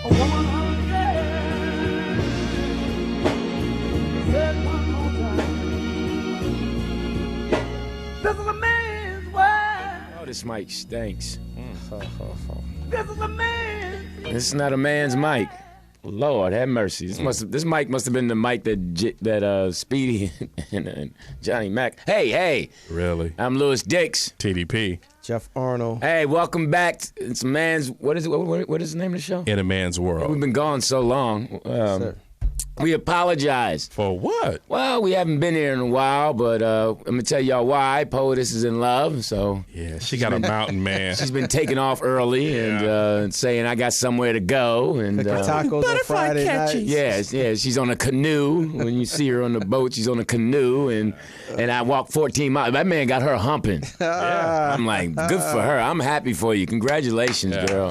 This is a man's world. Oh, this mic stinks. This is a man. This is not a man's mic. Lord, have mercy. This mic must have been the mic that Speedy and Johnny Mac. Hey. Really? I'm Louis Dix. TDP. Jeff Arnold. Hey, welcome back. It's a man's. What is it? What is the name of the show? In a Man's World. We've been gone so long. Sir. We apologize. For what? Well, we haven't been here in a while, but I'm going to tell y'all why. Poetess is in love, so... Yeah, she got a mountain man. She's been taking off early and saying, I got somewhere to go. And Tacos on Friday nights. Yeah, she's on a canoe. When you see her on the boat, she's on a canoe, and I walked 14 miles. That man got her humping. I'm like, good for her. I'm happy for you. Congratulations, girl.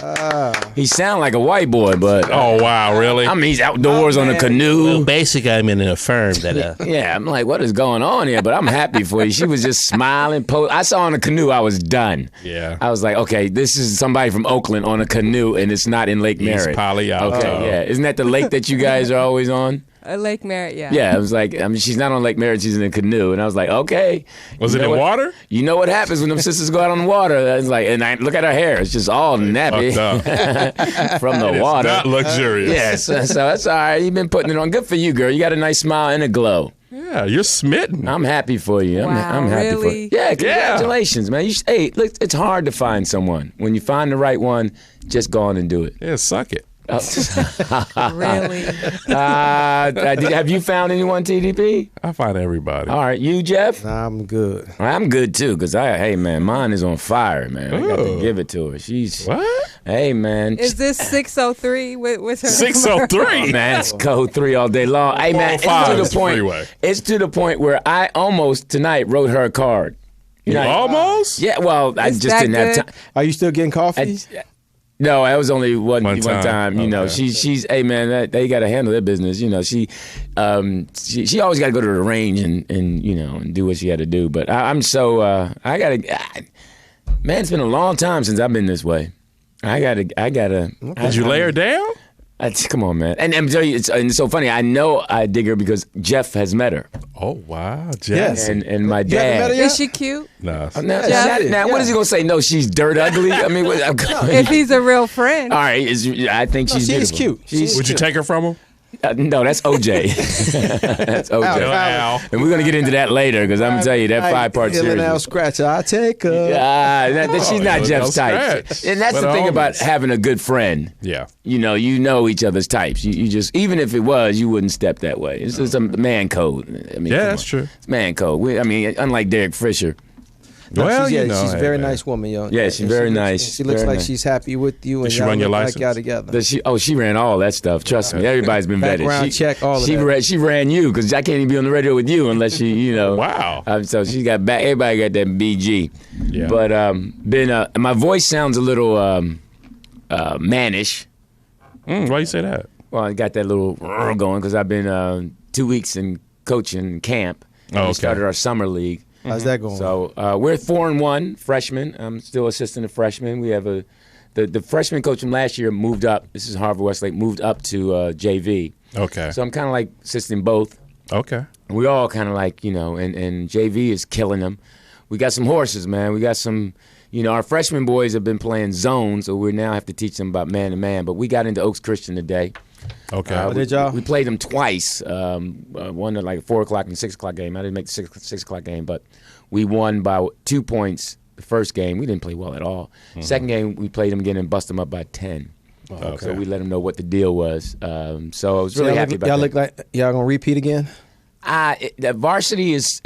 He sound like a white boy, but... Oh, wow, really? I mean, he's outdoors on a canoe. Well, basically, I'm in a firm that. Yeah, I'm like, what is going on here? But I'm happy for you. She was just smiling. I saw on a canoe, I was done. Yeah. I was like, okay, this is somebody from Oakland on a canoe, and it's not in Lake Merritt. East Palo Alto. Okay, yeah. Isn't that the lake that you guys are always on? Lake Merritt, yeah. Yeah, I was like, I mean, she's not on Lake Merritt, she's in a canoe. And I was like, okay. Was it in water? You know what happens when them sisters go out on the water. It's like, and I look at her hair, it's just all nappy from the water. Not luxurious. Yes, so that's all right. You've been putting it on. Good for you, girl. You got a nice smile and a glow. Yeah, you're smitten. I'm happy for you. I'm happy for really? you. Yeah, congratulations, man. Hey, look, it's hard to find someone. When you find the right one, just go on and do it. Yeah, suck it. Really? Have you found anyone, TDP? I find everybody. All right, you, Jeff? Nah, I'm good. I'm good too, because hey man, mine is on fire, man. I got to Ooh. give it to her. She's What? Hey man. Is this 603? What's her 603. Man, it's code 3 all day long. Hey man, it's 405 to is the point. freeway. It's to the point where I almost tonight wrote her a card. You almost? Yeah, well, I Is just that didn't have good? time. Are you still getting coffee? No, that was only one time. You know, Okay. she's hey man, they got to handle their business. You know, she always got to go to the range and you know and do what she had to do. But I'm so I gotta man, it's been a long time since I've been this way. I gotta. Did you lay her down? Come on, man. And I'm telling you, it's so funny. I know I dig her because Jeff has met her. Oh, wow. Jeff. Yes. And my You haven't met her dad. yet? Is she cute? No. Now, what is he going to say? No, she's dirt ugly? I mean, If he's a real friend. all right. I think she's She's beautiful. cute. Would you take her from him? No, that's OJ. That's OJ. Al. And we're going to get into that later because I'm going to tell you that 5-part Killing Al series. Scratch. I take her. She's not no Jeff's type. scratch. And that's But the thing about almost. having a good friend. Yeah. You know each other's types. You just, even if it was, you wouldn't step that way. It's just a man code. I mean, Yeah, come that's on. true. It's man code. Unlike Derek Fisher. No, Well, she's, you know, she's a hey, very man. nice woman, yo. Yeah, she's And very looks- nice. She looks Very like nice. she's happy with you, and she y'all run your look license? like y'all together. She ran all that stuff. Trust me, everybody's been vetted. Background check, all of she that. She ran you because I can't even be on the radio with you unless you know. Wow. So she got back. Everybody got that BG. Yeah. But my voice sounds a little mannish. Why you say that? Well, I got that little going because I've been 2 weeks in coaching camp. Oh, okay. We started our summer league. How's that going? So we're 4-1 freshmen. I'm still assistant freshman. We have the freshman coach from last year moved up. This is Harvard Westlake, moved up to JV. Okay. So I'm kind of like assisting both. Okay. We all kind of like, and JV is killing them. We got some horses, man. We got some, our freshman boys have been playing zone, so we now have to teach them about man-to-man. But we got into Oaks Christian today. Okay. Did y'all? We played them twice. One at like a 4 o'clock and 6 o'clock game. I didn't make the 6 o'clock game, but we won by 2 points the first game. We didn't play well at all. Second game, we played them again and bust them up by 10. Okay. So we let them know what the deal was. So I was really happy about y'all that. look like y'all gonna repeat again? The varsity is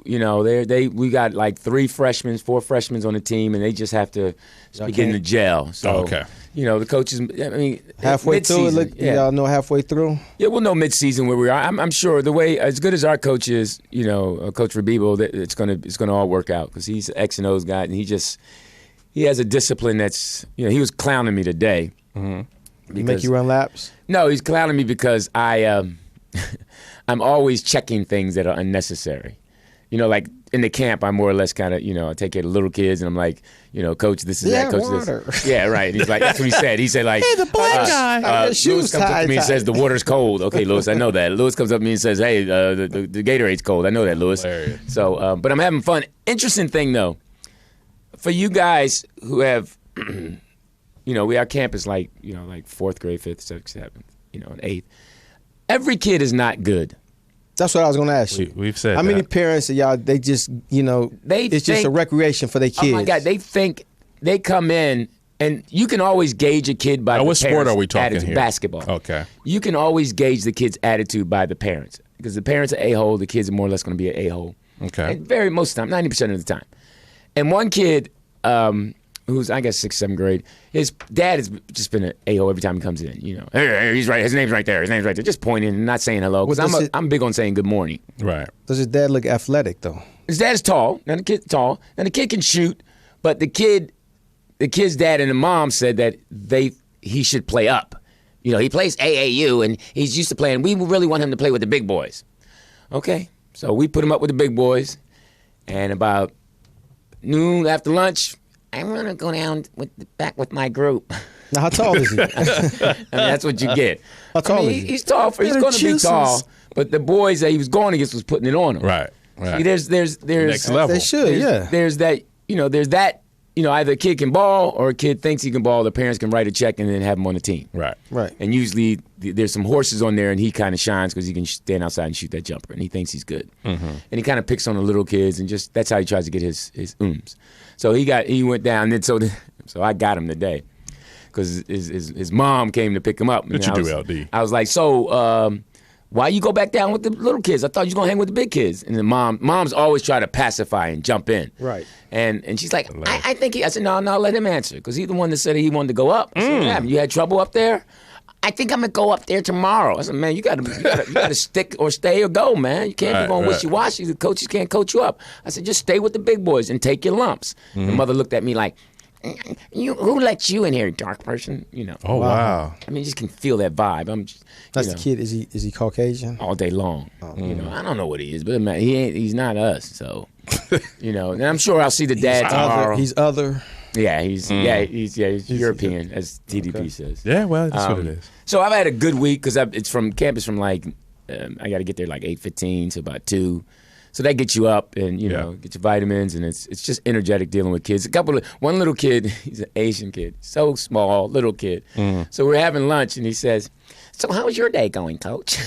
we got like 4 freshmen on the team, and they just have to begin to gel. So Okay. the coaches. I mean, Halfway through, y'all know halfway through. Yeah, we'll know mid-season where we are. I'm sure the way as good as our coach is, Coach Rabibo, that it's gonna all work out because he's an X and O's guy, and he has a discipline that's he was clowning me today. He make you run laps. No, he's clowning me because I'm always checking things that are unnecessary. like in the camp, I more or less kind of, I take care of the little kids, and I'm like, coach, this is that, coach, water. this. Yeah, right. And he's like, that's what he said. He said, like, Hey, the black guy. Lewis comes up to me and says, the water's cold. Okay, Lewis, I know that. Lewis comes up to me and says, hey, the Gatorade's cold. I know that, Lewis. Hilarious. So, but I'm having fun. Interesting thing, though, for you guys who have, our camp is like, like 4th grade, 5th, 6th, 7th, and 8th. Every kid is not good. That's what I was going to ask you. We've said how many parents of y'all, they just, it's just a recreation for their kids. Oh, my God. They come in, and you can always gauge a kid by the what sport are we talking attitude. here? Basketball. Okay. You can always gauge the kid's attitude by the parents. Because the parents are a-hole, the kids are more or less going to be an a-hole. Okay. And most of the time, 90% of the time. And one kid who's, I guess, 6th, 7th grade, his dad has just been an a-hole every time he comes in. Hey, he's right. His name's right there. His name's right there. Just pointing and not saying hello. Because I'm big on saying good morning. Right. Does his dad look athletic, though? His dad is tall. Now the kid's tall. Now the kid can shoot. But the kid's dad and the mom said that he should play up. He plays AAU, and he's used to playing. We really want him to play with the big boys. Okay. So we put him up with the big boys. And about noon after lunch, I'm going to go down back with my group. Now, how tall is he? That's what you get. How tall is he? He's tall. He's going to be tall. But the boys that he was going against was putting it on him. Right. See, there's next level. They should, yeah. There's that, either a kid can ball or a kid thinks he can ball. The parents can write a check and then have him on the team. Right. Right. And usually there's some horses on there, and he kind of shines because he can stand outside and shoot that jumper, and he thinks he's good. Mm-hmm. And he kind of picks on the little kids, and just that's how he tries to get his ooms. So he went down, and so I got him today because his mom came to pick him up. What you do, LD? I was like, so why you go back down with the little kids? I thought you was gonna hang with the big kids. And the mom's always try to pacify and jump in. Right. And she's like, I think I said, no, let him answer because he's the one that said he wanted to go up. I said, what happened? You had trouble up there? I think I'm gonna go up there tomorrow. I said, man, you gotta stick or stay or go, man. You can't be going wishy-washy. The coaches can't coach you up. I said, just stay with the big boys and take your lumps. Mm-hmm. The mother looked at me like, who let you in here, dark person? Oh wow. I mean, you just can feel that vibe. That's the kid. Is he Caucasian? All day long. I don't know what he is, but man, he's not us. So, and I'm sure I'll see the dad tomorrow. He's other. Yeah, he's European, as TDP says. Yeah, well, that's what it is. So I've had a good week because it's from campus from like I got to get there like 8:15 to about 2. So that gets you up and get your vitamins, and it's just energetic dealing with kids. One little kid, he's an Asian kid, so small, little kid. So we're having lunch, and he says, "So how was your day going, Coach?"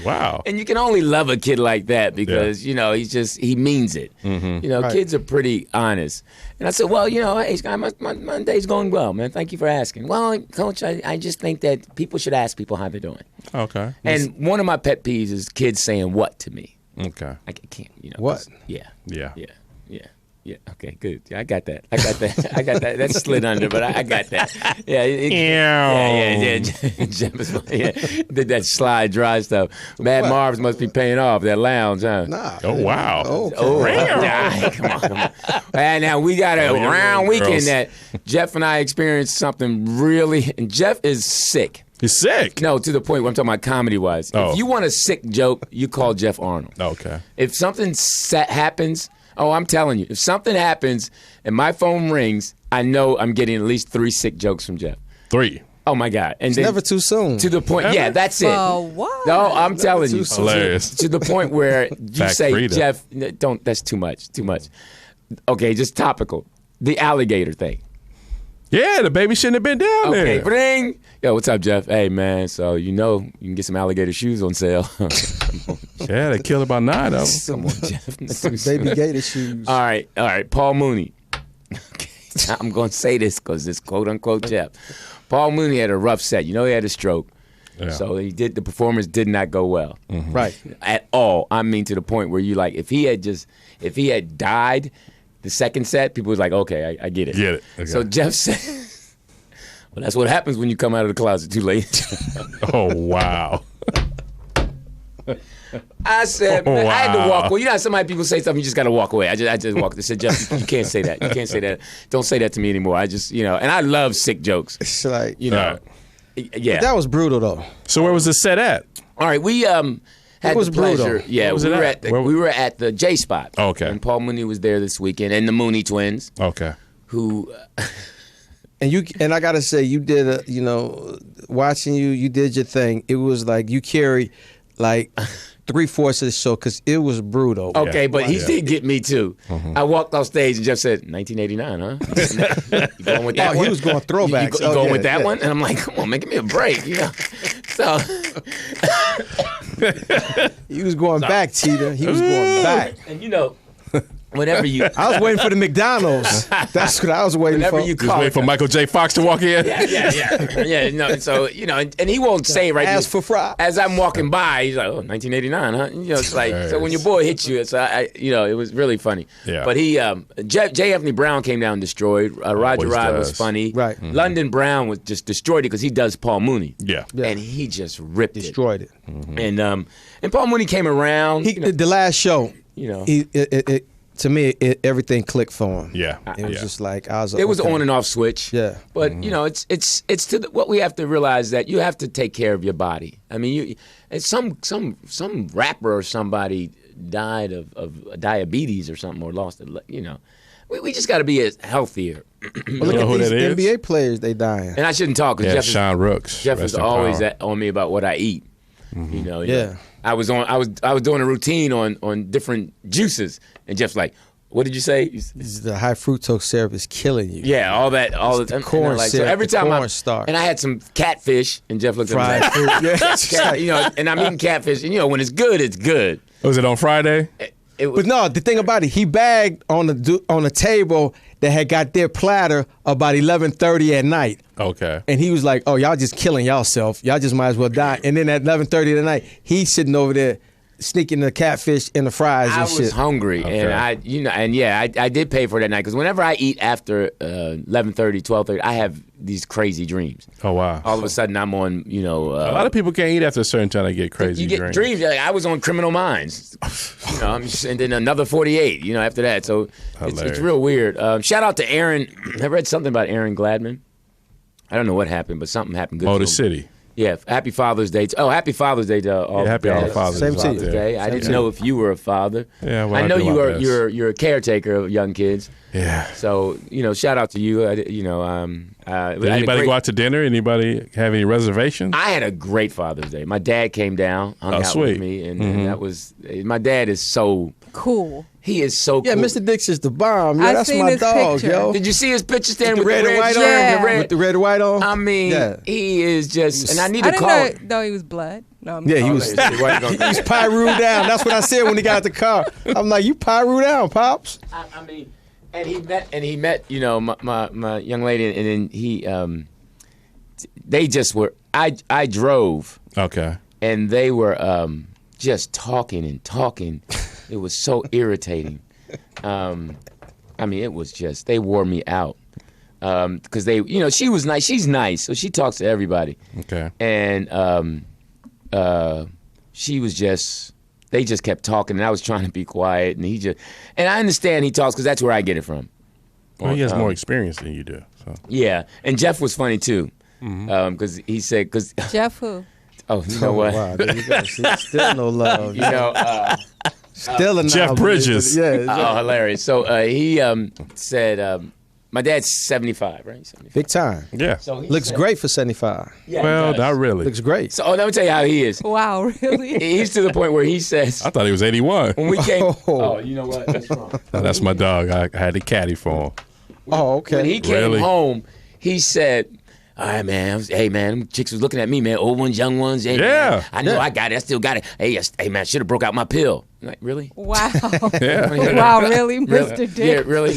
Wow. And you can only love a kid like that because he means it. Mm-hmm. Kids are pretty honest. And I said, well, hey, Sky, my day's going well, man. Thank you for asking. Well, Coach, I just think that people should ask people how they're doing. Okay. And one of my pet peeves is kids saying what to me. Okay. I can't, What? Yeah. Yeah. Okay. Good. Yeah, I got that. That slid under, but I got that. Yeah. Did that slide dry stuff. Mad Marv's must be paying off that lounge, huh? Nah. Oh wow. Come on. And now we got a round weekend that Jeff and I experienced something really. And Jeff is sick. He's sick? No, to the point where I'm talking about comedy-wise. Oh. If you want a sick joke, you call Jeff Arnold. Okay. If something happens, I'm telling you, if something happens and my phone rings, I know I'm getting at least 3 sick jokes from Jeff. 3? Oh, my God. And it's never too soon. To the point, Ever? Yeah, that's it. What? No, I'm telling you. Hilarious. To the point where you say, Frida. Jeff, that's too much. Okay, just topical. The alligator thing. Yeah, the baby shouldn't have been down there. Okay, bring. Yo, what's up, Jeff? Hey, man, so you can get some alligator shoes on sale. Yeah, they killed about 9 of them. Come on, Jeff. Some baby gator shoes. All right. Paul Mooney. Okay, I'm going to say this because it's quote-unquote Jeff. Paul Mooney had a rough set. He had a stroke. Yeah. So the performance did not go well. Mm-hmm. Right. At all. I mean, to the point where you like, if he had died the second set, people was like, okay, I get it. Get it. Okay. So Jeff said, well, that's what happens when you come out of the closet too late. Oh, wow. I said, man, I had to walk away. Some people say something, you just got to walk away. I just walked. I said, Jeff, you can't say that. You can't say that. Don't say that to me anymore. I just, and I love sick jokes. It's like, Yeah. That was brutal, though. So where was the set at? All right, we had Had It was the pleasure. brutal. Yeah, we were at the J Spot. Okay. And Paul Mooney was there this weekend, and the Mooney twins. Okay. Who? And I gotta say, you did watching you did your thing. It was like you carried like 3/4 of the show because it was brutal. Okay, but he did get me too. I walked off stage and Jeff said, 1989, huh? You going with that one? He was going throwbacks. You going with that one? And I'm like, come on, man, give me a break. You know? So he was going back, Cheetah. He was going back. And whenever you, I was waiting for the McDonald's. That's what I was waiting whenever for. you Just call wait for Michael J. Fox to walk in. Yeah. No, so and he won't say it right. Ask for fries. As I'm walking by, he's like, "Oh, 1989, huh?" It's like so when your boy hits you, it's it was really funny. Yeah. But he, J. Anthony Brown came down and destroyed. Roger Rod was funny. Right. London Brown was just destroyed it because he does Paul Mooney. Yeah. And he just ripped Destroyed it. And Paul Mooney came around. The last show, to me, everything clicked for him. Yeah. It was just like I was. It was an on and off switch. Yeah. But it's to what we have to realize that you have to take care of your body. I mean, some rapper or somebody died of diabetes or something or lost it. We just got to be healthier. Look at these NBA players; they dying. And I shouldn't talk because Sean Rooks. Jeff is always on me about what I eat. Yeah. I was doing a routine on different juices, and Jeff's like, "What did you say?" The high fructose syrup is killing you. Yeah, all the corn syrup, so every time starch. and I had some catfish, and Jeff looked Fried at me fruit. like, and I'm eating catfish, and when it's good, it's good. Was it on Friday? It was, But no, the thing about it, he bagged on the table that had got their platter about 11:30 at night. Okay. And he was like, "Oh, y'all just killing y'allself. Y'all just might as well die." And then at 11:30 at night, he's sitting over there sneaking the catfish and the fries and shit. I was hungry, Okay. and I did pay for that night because whenever I eat after 11:30, 12:30, I have these crazy dreams. Oh, wow. All of a sudden, I'm on, a lot of people can't eat after a certain time. They get crazy you get dreams. Like, I was on Criminal Minds, and then another 48. After that, so it's real weird. Shout out to Aaron. I read something about Aaron Gladman. I don't know what happened, but something happened good. Motor to him. City. Yeah, happy Father's Day. Happy Father's Day to all. Happy all Father's Same to you. Day. I didn't know if you were a father. Yeah, well, I know I do you my are. best. You're a caretaker of young kids. Yeah. So shout out to you. Did anybody go out to dinner? Anybody have any reservations? I had a great Father's Day. My dad came down, hung out sweet. with me, and that was. My dad is so cool. He is so cool. Yeah, Mr. Dix is the bomb. Yeah, I that's seen my his dog, picture. yo. Did you see his picture standing with red the and white shirt on? Yeah. and the red? With the red and white on? I mean, Yeah. he is just, and I need I to call. didn't know he was blood. No, Yeah, he was. He's Pyru down. That's what I said when he got out the car. I'm like, you Pyru down, pops. I mean, and he met, my young lady, and then he, they just were. I drove. Okay. And they were just talking and talking. It was so irritating. I mean, it was just, they wore me out. Because she was nice. She's nice, so she talks to everybody. Okay. And she was just, they just kept talking, and I was trying to be quiet. And I understand he talks because that's where I get it from. Well, he has more experience than you do. So. Yeah. And Jeff was funny, too. Because he said, Jeff who? Oh, you know what? Wow, there you go. See, still no love. Still a Jeff Bridges. Yeah. Oh, hilarious. So he said, my dad's 75, right? 75. Big time. Yeah. So he Looks said- great for 75. Yeah, he Well, does. not really. Looks great. So let me tell you how he is. Wow, really? He's to the point where he says, I thought he was 81. when we came, Oh. oh, you know what? That's wrong. No, that's my dog. I had the caddy for him. Oh, okay. When he came Really? home, he said, all right, man. Hey, man. Them chicks was looking at me, man. Old ones, young ones. Hey, Yeah. Man, I know I got it. I still got it. Hey, man. I should have broke out my pill. I'm like, really? Wow. Yeah. Wow, really, Really? Mr. Dick? Yeah, really?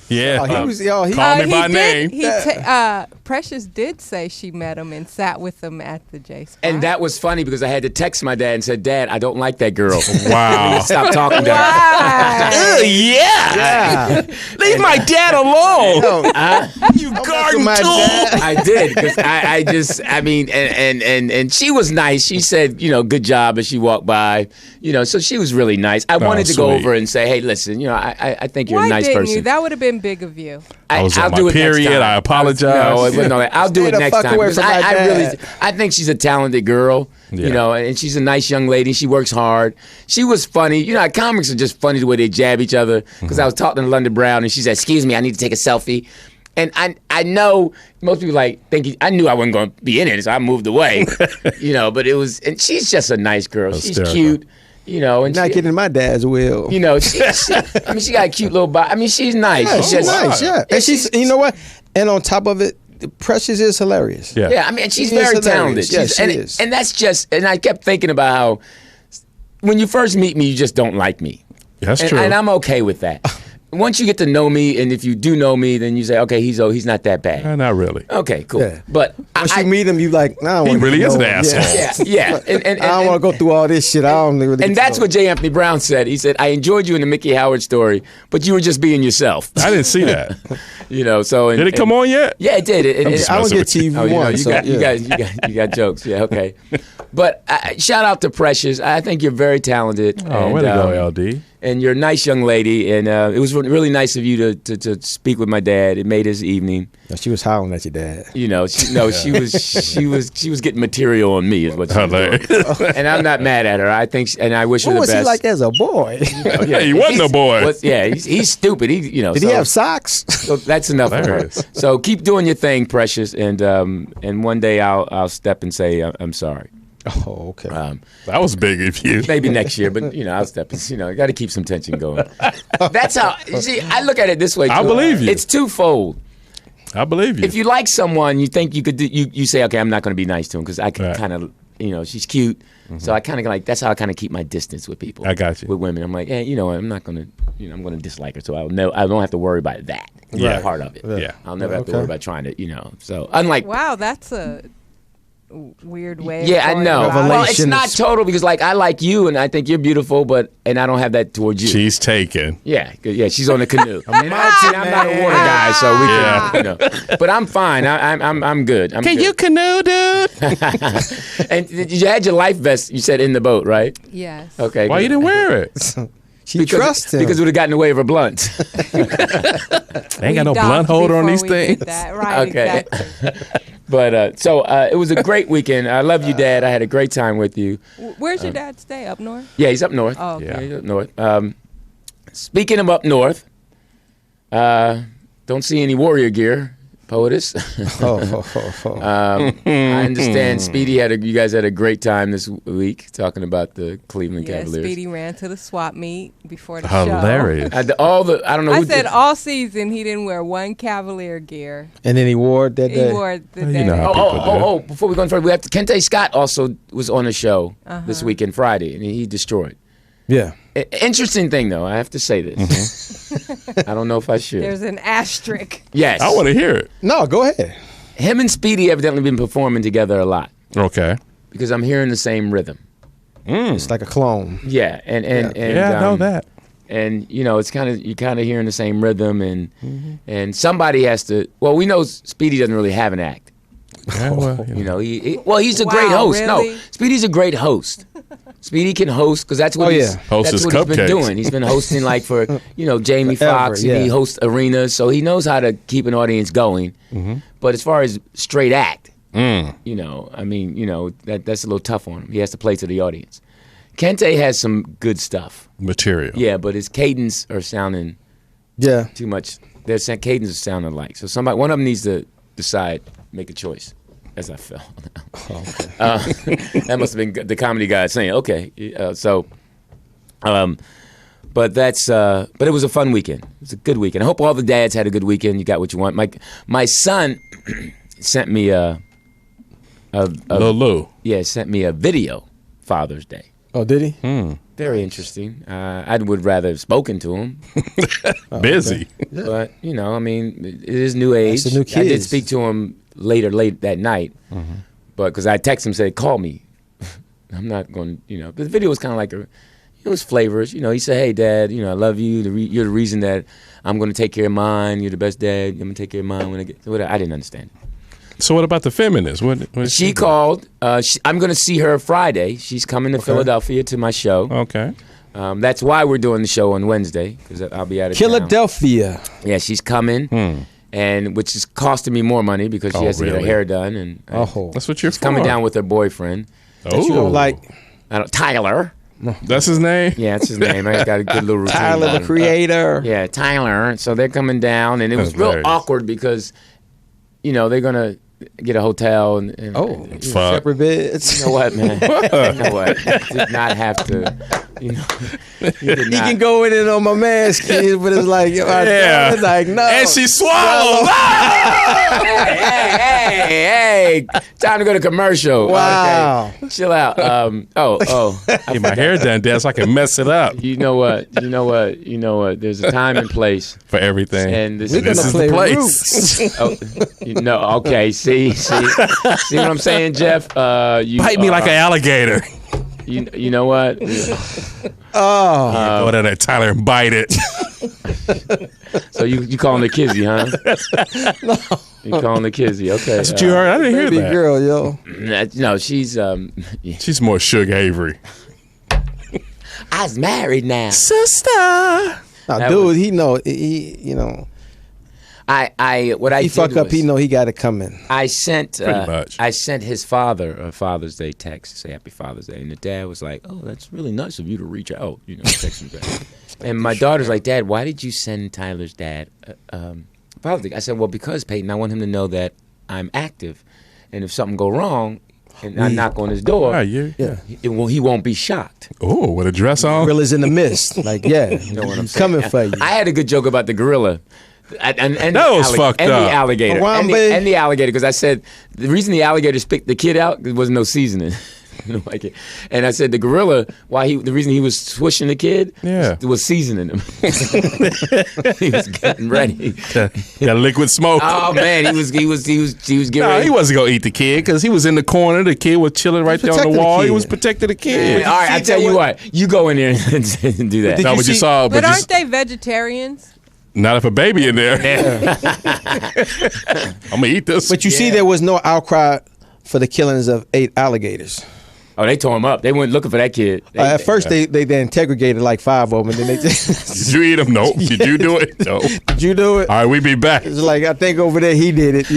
Yeah. Oh, he was. Yo, he. Call me he by did, name. Precious did say she met him and sat with him at the J Spot. And that was funny because I had to text my dad and said, Dad, I don't like that girl. Wow. Stop talking to her. Why? Yeah. Leave my dad alone. You garden tool. I did because I mean, and she was nice. She said, good job as she walked by. So she was really nice. I wanted to go sweet. over and say, hey, listen, I think you're Why a nice didn't person. you? That would have been big of you. I was I'll on do my it next period. time. I apologize. No, but no, I'll do Stay it the next fuck time. away Because from my dad. I think she's a talented girl, Yeah. you know, and she's a nice young lady. She works hard. She was funny. You know, comics are just funny the way they jab each other. Because I was talking to London Brown, and she said, "Excuse me, I need to take a selfie." And I know most people I knew I wasn't going to be in it, so I moved away, you know. But and she's just a nice girl. She's Hysterical. cute, you know. And Not getting in my dad's will. you know, she I mean, she got a cute little body. I mean, she's nice. Yeah, she's nice. Yeah, and she's- you know what? And on top of it, Precious is hilarious. Yeah. Yeah, I mean, she's She is very hilarious. talented. Yeah, She's- she is. And that's just, and I kept thinking about how when you first meet me, you just don't like me. That's And, true. and I'm okay with that. Once you get to know me, and if you do know me, then you say, okay, he's not that bad. Not really. Okay, cool. Yeah. But Once you meet him, you like, nah, I don't He wanna really get is to an know him. asshole. yeah. And I don't want to go through all this shit. I don't really. get And to that's know what J. Anthony Brown said. He said, I enjoyed you in the Mickey Howard story, but you were just being yourself. I didn't see that. You know, so. Did it come on yet? Yeah, it did. him. I don't messing get with you. TV Oh, you know, one. you so, got, yeah. you got jokes. Yeah, okay. But shout out to Precious. I think you're very talented. Oh, way to go, LD. And you're a nice young lady. And it was really nice of you to speak with my dad. It made his evening. She was howling at your dad. You know, she was getting material on me, is what she was doing. Hilarious. And I'm not mad at her. I think, and I wish her What the was best. he like as a boy? Yeah, he wasn't a boy. He's stupid. Did he have socks? So that's enough of her. Hilarious. So keep doing your thing, Precious, and one day I'll step and say I'm sorry. Oh, okay. That was big of you. Maybe next year, but I'll step and got to keep some tension going. That's how. You see, I look at it this way. Too. I believe you. It's twofold. I believe you. If you like someone, you think you could do. You say, okay, I'm not going to be nice to him because I can Right. kind of, she's cute. So I kind of like. That's how I kind of keep my distance with people. I got you. With women, I'm like, hey, I'm not going to. I'm going to dislike her, so I don't have to worry about that. Yeah. Part of it. Yeah. I'll never have to Okay. worry about trying to. So unlike. Wow, that's a weird way. Yeah, of I going know. about it. Well, it's Revelation not is- total because, like, I like you and I think you're beautiful, and I don't have that towards you. She's taken. Yeah, she's on the canoe. I'm not a water guy, so we can, But I'm fine. I'm good. I'm Can good. you canoe, dude? And you had your life vest. You said in the boat, right? Yes. Okay. Why you didn't wear it? She trusts him. Because it would have gotten in the way of her blunt. They ain't got no We blunt docked holder on before these we did things. that. Right, Okay. exactly. But so it was a great weekend. I love you, Dad. I had a great time with you. Where's your dad stay? Up north? Yeah, he's up north. Oh, okay. Yeah, he's up north. Speaking of up north, don't see any Warrior gear, Poetess. I understand Speedy you guys had a great time this week talking about the Cleveland Yeah, Cavaliers. Speedy ran to the swap meet before the show. Hilarious. I don't know. I who said did- all season he didn't wear one Cavalier gear. And then he wore it that He day. wore the Well, you day. know how Oh! Before we go on further, we have to. Kente Scott also was on the show this weekend, Friday, and he destroyed. Yeah. Interesting thing, though. I have to say this. I don't know if I should. There's an asterisk. Yes, I want to hear it. No, go ahead. him and Speedy evidently been performing together a lot Okay. because I'm hearing the same rhythm. It's like a clone. Yeah, and Yeah, I know that. And it's you're kind of hearing the same rhythm, and somebody has to. Well, we know Speedy doesn't really have an act. Yeah, well, you know. He's a great Wow, host. really? No, Speedy's a great host. Speedy can host because that's what he's Hosts that's his what he's been cupcakes. doing. He's been hosting like for Jamie Foxx. yeah. He hosts arenas, so he knows how to keep an audience going. But as far as straight act, that's a little tough on him. He has to play to the audience. Kente has some good stuff. Material. Yeah, but his cadence are sounding Yeah. too much. Their cadence is sounding alike. So one of them needs to decide, make a choice. As I fell. That must have been the comedy guy saying, "Okay." But it was a fun weekend. It was a good weekend. I hope all the dads had a good weekend. You got what you want. My son sent me Lulu. sent me a video Father's Day. Oh, did he? Very interesting. I would rather have spoken to him. Busy. But it is new age. That's the new I did kids. speak to him late that night, but because I texted him, said, "Call me." I'm not going. But the video was kind of like it was flavors. He said, "Hey, Dad, I love you. You're the reason that I'm going to take care of mine. You're the best dad. I'm going to take care of mine when I get." I didn't understand. So what about the feminists? What She called. I'm going to see her Friday. She's coming to Philadelphia to my show. Okay. That's why we're doing the show on Wednesday because I'll be out of town. Philadelphia. Yeah, she's coming. and which is costing me more money because she has to get her really? hair done. And That's what you're she's coming down with her boyfriend. Oh, You don't like Tyler. that's his name. Yeah, that's his name. I got a good little routine. Tyler, on the him. creator. Yeah, Tyler. So they're coming down, and it was That's real hilarious. awkward because, they're gonna get a hotel and Fuck. Separate beds. you know what, man? You know what? You did not have to. You did He not. can go in it on my man's kids, but it's like, Yeah. it's like no. And she swallowed. Hey, time to go to commercial. Wow. Okay. Chill out. Get my hair done, Dad, so I can mess it up You know what? There's a time and place. for everything. And this We're this gonna is play the place. Roots. Okay. See what I'm saying, Jeff? You Bite me like an alligator. You know what? Oh, Go down there, Tyler, and bite it. So you calling the kizzy, huh? You calling the kizzy? Okay. That's what you heard. I didn't hear baby that. girl, yo. No, she's She's more Suge Avery. I was married now. Sister. Now, That dude, was- he know he He fuck up. He know he got it coming. I sent Pretty much. I sent his father a Father's Day text to say Happy Father's Day, and the dad was like, "Oh, that's really nice of you to reach out, text him back." And my daughter's like, "Dad, why did you send Tyler's dad Father's Day?" I said, "Well, because Peyton, I want him to know that I'm active, and if something go wrong, and I knock on his door, Yeah. he won't be shocked." Oh, with a dress on? Gorillas in the mist. Like, yeah, You know what I'm he's saying? coming for you. I had a good joke about the gorilla. And That was fucked and up. the alligator. Harambe. And the alligator, because I said the reason the alligator spit the kid out, there was no seasoning. Like it. And I said the gorilla, the reason he was swishing the kid was seasoning him. He was getting ready. Got liquid smoke. Oh man, he was getting No, ready. he wasn't gonna eat the kid because he was in the corner. The kid was chilling right there on the protecting the wall. He kid. was protecting the kid. All right, I tell you what, you go in there and do that. Did No, you but you see- saw, But but aren't they vegetarians? not if a baby in there. I'm gonna eat this. But you see, there was no outcry for the killings of 8 alligators. Oh, they tore him up. They weren't looking for that kid. At first, they integrated like 5 of them, and then they just, did you eat him? No. Did you do it? No. did you do it? All right, we be back. It's like, I think over there he did it,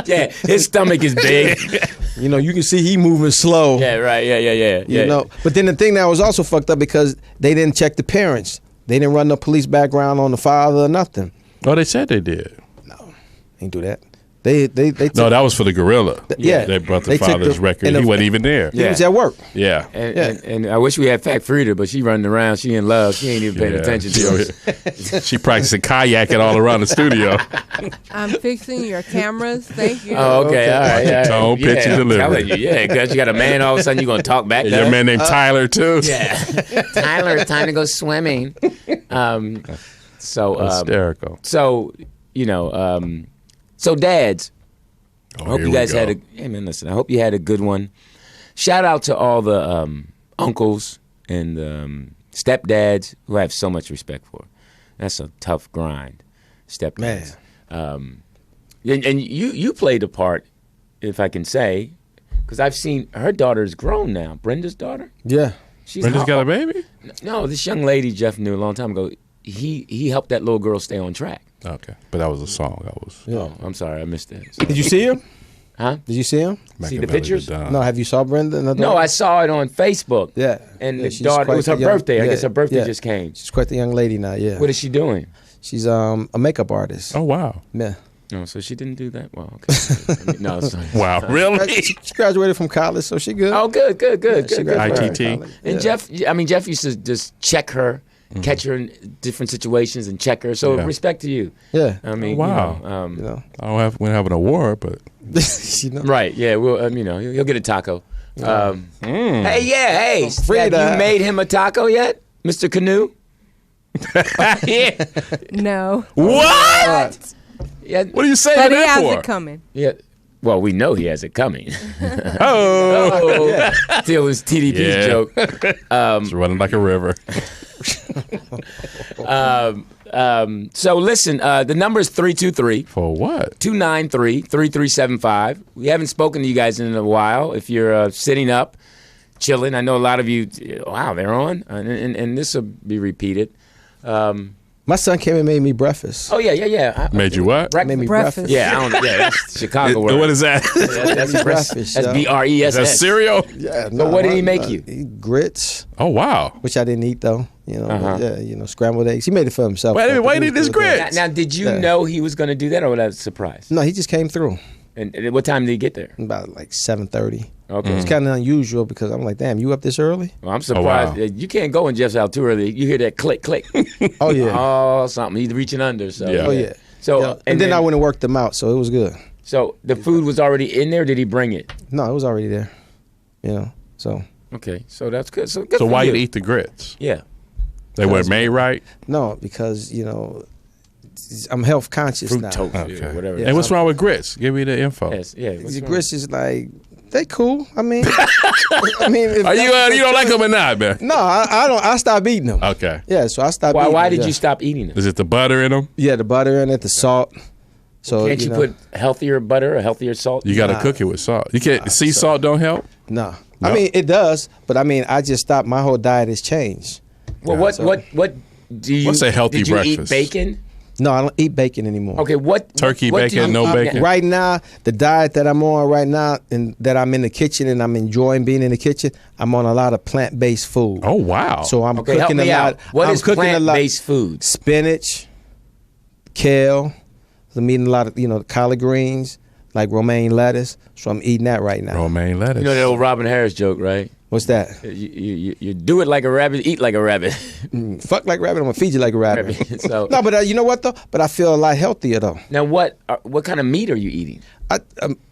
yeah, his stomach is big. You can see he moving slow. Yeah, right. Yeah. You know, but then the thing that was also fucked up because they didn't check the parents. They didn't run no police background on the father or nothing. Oh, they said they did. Ain't do that. They No, that was for the gorilla. Yeah. They brought the They took father's the- record. and He the- wasn't even there. he was at work. Yeah. And I wish we had Fat Frida, but she running around. She in love. She ain't even paying attention to us. She practicing kayaking all around the studio. I'm fixing your cameras. Thank you. Oh, okay. All right. Yeah. Tone, pitch, and I'm delivery. telling you, yeah, because you got a man, all of a sudden you're going to talk back to Your us. man named Tyler, too. Yeah. Tyler, it's time to go swimming. Hysterical. So dads, I hope here you we guys go. listen, I hope you had a good one. Shout out to all the uncles and stepdads who I have so much respect for. That's a tough grind, stepdads. And you played a part, if I can say, because I've seen her daughter's grown now. Brenda's daughter. Yeah. She's Brenda's got a baby? No, this young lady Jeff knew a long time ago. He helped that little girl stay on track. Okay. But that was a song. That was Oh, I'm sorry, I missed that. Did you see him? Huh? Did you see him? See the Machiavelli pictures? the Don. No. Have you saw Brenda? No, I saw it on Facebook. Yeah. And Yeah, the she's daughter, quite it was her the young- birthday. I yeah, guess her birthday yeah. just came. She's quite the young lady now. Yeah. What is she doing? She's a makeup artist. Oh, wow. Yeah. No, so she didn't do that? Well, okay. No, sorry. Wow. Really? She graduated from college, so she good. Oh, good. She Good for her. graduated ITT. from college. And Yeah. Jeff used to just check her, catch her in different situations and check her. So Yeah. respect to you. Yeah. I mean, Wow. You know. I don't have, we don't have an award, but You know. right. Yeah, well, he'll get a taco. Hey, hey, Frida. have you made him a taco yet, Mr. Canoe? Yeah. No. what? Yeah. What are you saying But he that has for? it coming. Yeah. Well, we know he has it coming. Oh, Till his TDP's Yeah. joke. it's running like a river. So listen, the number is 323 For what? 293-3375. We haven't spoken to you guys in a while. If you're sitting up, chilling, I know a lot of you, wow, they're on, and this will be repeated. My son came and made me breakfast. Oh yeah. Made you what? Made me Breakfast. Yeah, that's Chicago word. What is that? That's breakfast. That's yo. BRESS. Is that cereal? Yeah. So what did he make you? Grits, Oh, wow. which I didn't eat though. Yeah, scrambled eggs. He made it for himself. Wait a minute, But why it did was this good. grits? Now, did you know he was going to do that, or was that a surprise? No, he just came through And what time did he get there? about like 7:30. Okay. It's kind of unusual because I'm like, damn, you up this early? Well, I'm surprised. wow. You can't go in Jeff's house too early. You hear that click, click. Oh yeah. Oh, something. He's reaching under. So Yeah. Oh yeah. So Yeah. And then I went and worked them out, so it was good. So the food was already in there. Did he bring it? No, it was already there. So Okay. So that's good. So good So for why you you eat the grits? Yeah. They weren't made right? no, because I'm health conscious Fruit now. toast. Okay. Or whatever. Yeah. And what's wrong with grits? Give me the info. Yes. Yeah. what's The wrong? grits is like they cool. I mean, if Are you that's you don't like them or not, man? No, I don't. I stopped eating them. Okay. Yeah, so I stopped. Why? Eating Why them, did yeah. you stop eating it? Is it the butter in them? Yeah, the butter in it, the salt. So Can't you know, put healthier butter or healthier salt? You got to cook it with salt. You can't. Sea salt don't help. No. No? I mean it does, but I mean I just stopped. My whole diet has changed. Well, what do you? What's a healthy did you breakfast? Eat bacon? No, I don't eat bacon anymore. Okay, what Turkey, what do bacon, you- no I'm- bacon? Right now, the diet that I'm on right now, and that I'm in the kitchen and I'm enjoying being in the kitchen, I'm on a lot of plant-based food. Oh, wow. So I'm Okay, help cooking a me lot. out. What I'm is cooking a lot- plant-based food? Spinach, kale. I'm eating a lot of collard greens, like romaine lettuce. So I'm eating that right now. romaine lettuce. You know that old Robin Harris joke, right? What's that? You do it like a rabbit, eat like a rabbit. Fuck like rabbit. I'm gonna feed you like a rabbit. So No, but you know what though? But I feel a lot healthier though. now, what kind of meat are you eating?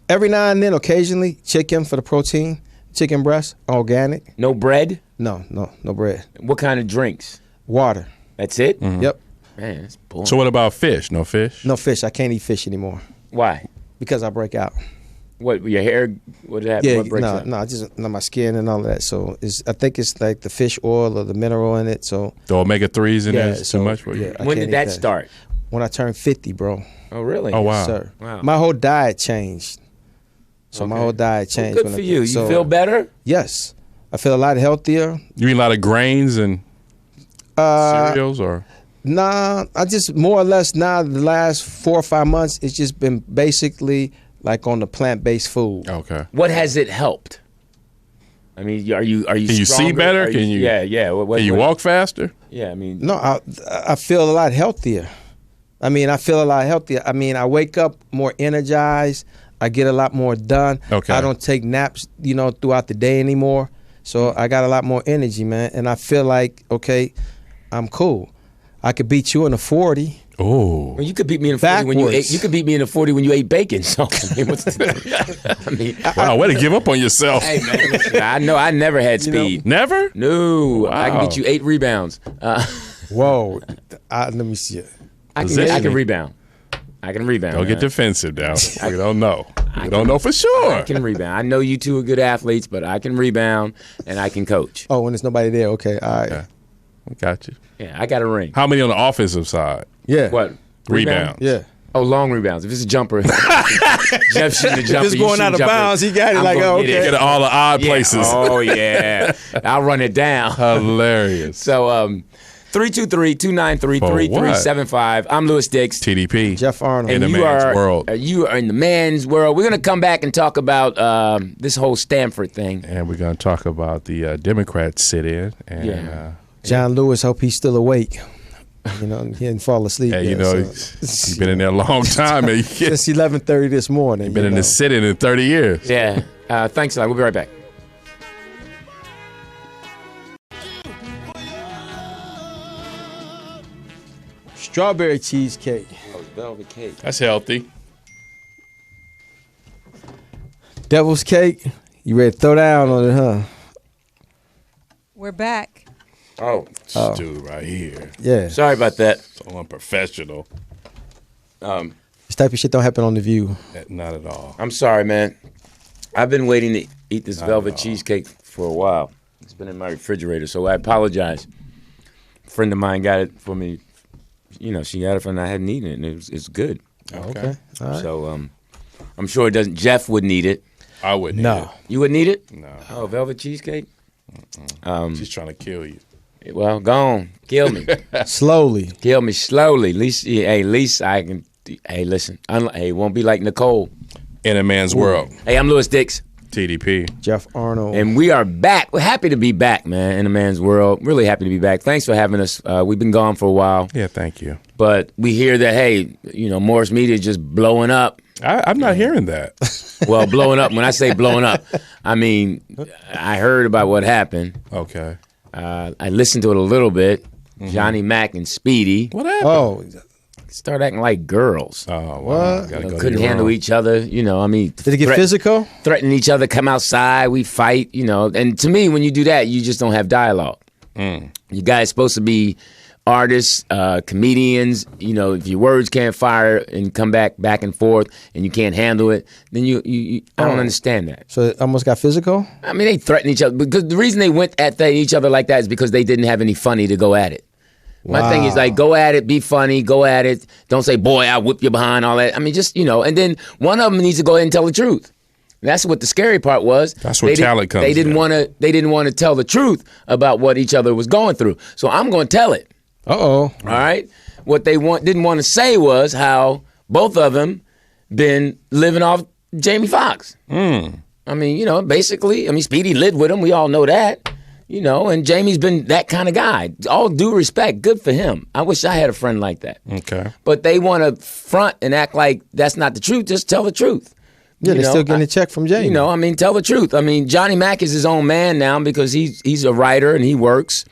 Every now and then, occasionally, chicken for the protein, chicken breast, organic. No bread. No bread. What kind of drinks? Water. That's it. Yep. Man, that's boring. So what about fish? No fish? No fish. I can't eat fish anymore Why? because I break out. What your hair? What happened? Yeah, what breaks no, out? no, just my skin and all of that. So I think it's like the fish oil or the mineral in it. So The omega-3s in there yeah, is so, too much for you? yeah, I When can't did eat that start? When I turned 50, bro. Oh, really? Oh, wow. Sir. Wow. My whole diet changed. So my Okay. whole diet Well, changed. good when for I- you. You so- feel better? Yes. I feel a lot healthier. You eat a lot of grains and cereals or? Nah, I just more or less now the last 4 or 5 months it's just been basically like on the plant-based food. Okay. What has it helped? I mean, are you? Can you see stronger? better? Are Can you- Yeah. Can you walk faster? Yeah, I mean, No, I feel a lot healthier. I mean, I feel a lot healthier. I mean, I wake up more energized. I get a lot more done. Okay. I don't take naps, throughout the day anymore. So I got a lot more energy, man. And I feel like, okay, I'm cool. I could beat you in a 40. Oh. well, you could beat me in a 40 when you ate. Backwards. You could beat me in a 40 when you ate bacon. So I mean, Wow, way to give up on yourself. hey man, listen, I know I never had speed. Never? No, I can Wow. beat you 8 rebounds. Whoa. Let me see it. I can Positioning. rebound. I can rebound. Don't get man. defensive now. We don't know. We don't know for sure. I can rebound. I know you two are good athletes, but I can rebound and I can coach. Oh, when there's nobody there. Okay. All right. Yeah. We got you. Yeah, I got a ring. How many on the offensive side? Yeah. What? Rebounds. Yeah. Oh, long rebounds. If it's a jumper, Jeff shooting a jumper. it's you going shoot out a of jumper, bounds, he got it I'm like, gonna oh, get it. okay. Get all the odd Yeah. places. Oh yeah, I'll run it down. Hilarious. So 323-293-3375. I'm Louis Dix. TDP. Jeff Arnold. In the you man's are world. You are in the man's world. We're gonna come back and talk about this whole Stanford thing. And we're going to talk about the Democrats sit-in. And, Yeah. John Lewis, hope he's still awake. He didn't fall asleep hey, yet. you've been in there a long time. Man. You've Since 11:30 this morning. been in the sit-in in 30 years. Yeah. Thanks a lot. We'll be right back. Strawberry cheesecake. Oh, velvet cake. That's healthy. Devil's cake. You ready to throw down on it, huh? We're back. Oh, This dude right here. Yeah. sorry about that. So unprofessional. This type of shit don't happen on The View. Not at all. I'm sorry, man. I've been waiting to eat this velvet cheesecake for a while. It's been in my refrigerator, so I apologize. A friend of mine got it for me. She got it from I hadn't eaten it, and it's good. Okay. All right. So I'm sure it doesn't. Jeff wouldn't eat it. I wouldn't. No. You wouldn't eat it? No. Oh, velvet cheesecake? She's trying to kill you. Well, go on. Kill me. Slowly. Kill me slowly. At least I can. Hey, listen. Hey, it won't be like Nicole. In a Man's World. Hey, I'm Lewis Dix. TDP. Jeff Arnold. And we are back. We're happy to be back, man, in a man's world. Really happy to be back. Thanks for having us. We've been gone for a while. Yeah, thank you. But we hear that, hey, Morris Media is just blowing up. I'm not hearing that. Well, blowing up, when I say blowing up, I mean, I heard about what happened. Okay. I listened to it a little bit. Johnny Mac and Speedy. What happened? Oh, Start acting like girls. Oh, what? Couldn't handle each other. Did it get physical? Threatening each other, come outside, we fight, And to me, when you do that, you just don't have dialogue. You guys supposed to be artists, comedians. If your words can't fire and come back and forth and you can't handle it, then I don't understand that. So it almost got physical? I mean, they threaten each other. Because the reason they went at each other like that is because they didn't have any funny to go at it. My thing is like, go at it, be funny, go at it. Don't say, boy, I'll whip you behind, all that. I mean, just, and then one of them needs to go ahead and tell the truth. That's what the scary part was. That's where talent comes in. They didn't want to tell the truth about what each other was going through. So I'm going to tell it. Uh-oh. All right? What they didn't want to say was how both of them been living off Jamie Foxx. I mean, basically, Speedy lived with him. We all know that. And Jamie's been that kind of guy. All due respect, good for him. I wish I had a friend like that. Okay. But they want to front and act like that's not the truth. Just tell the truth. Yeah, they're still getting a check from Jamie. Tell the truth. Johnny Mac is his own man now because he's a writer and he works.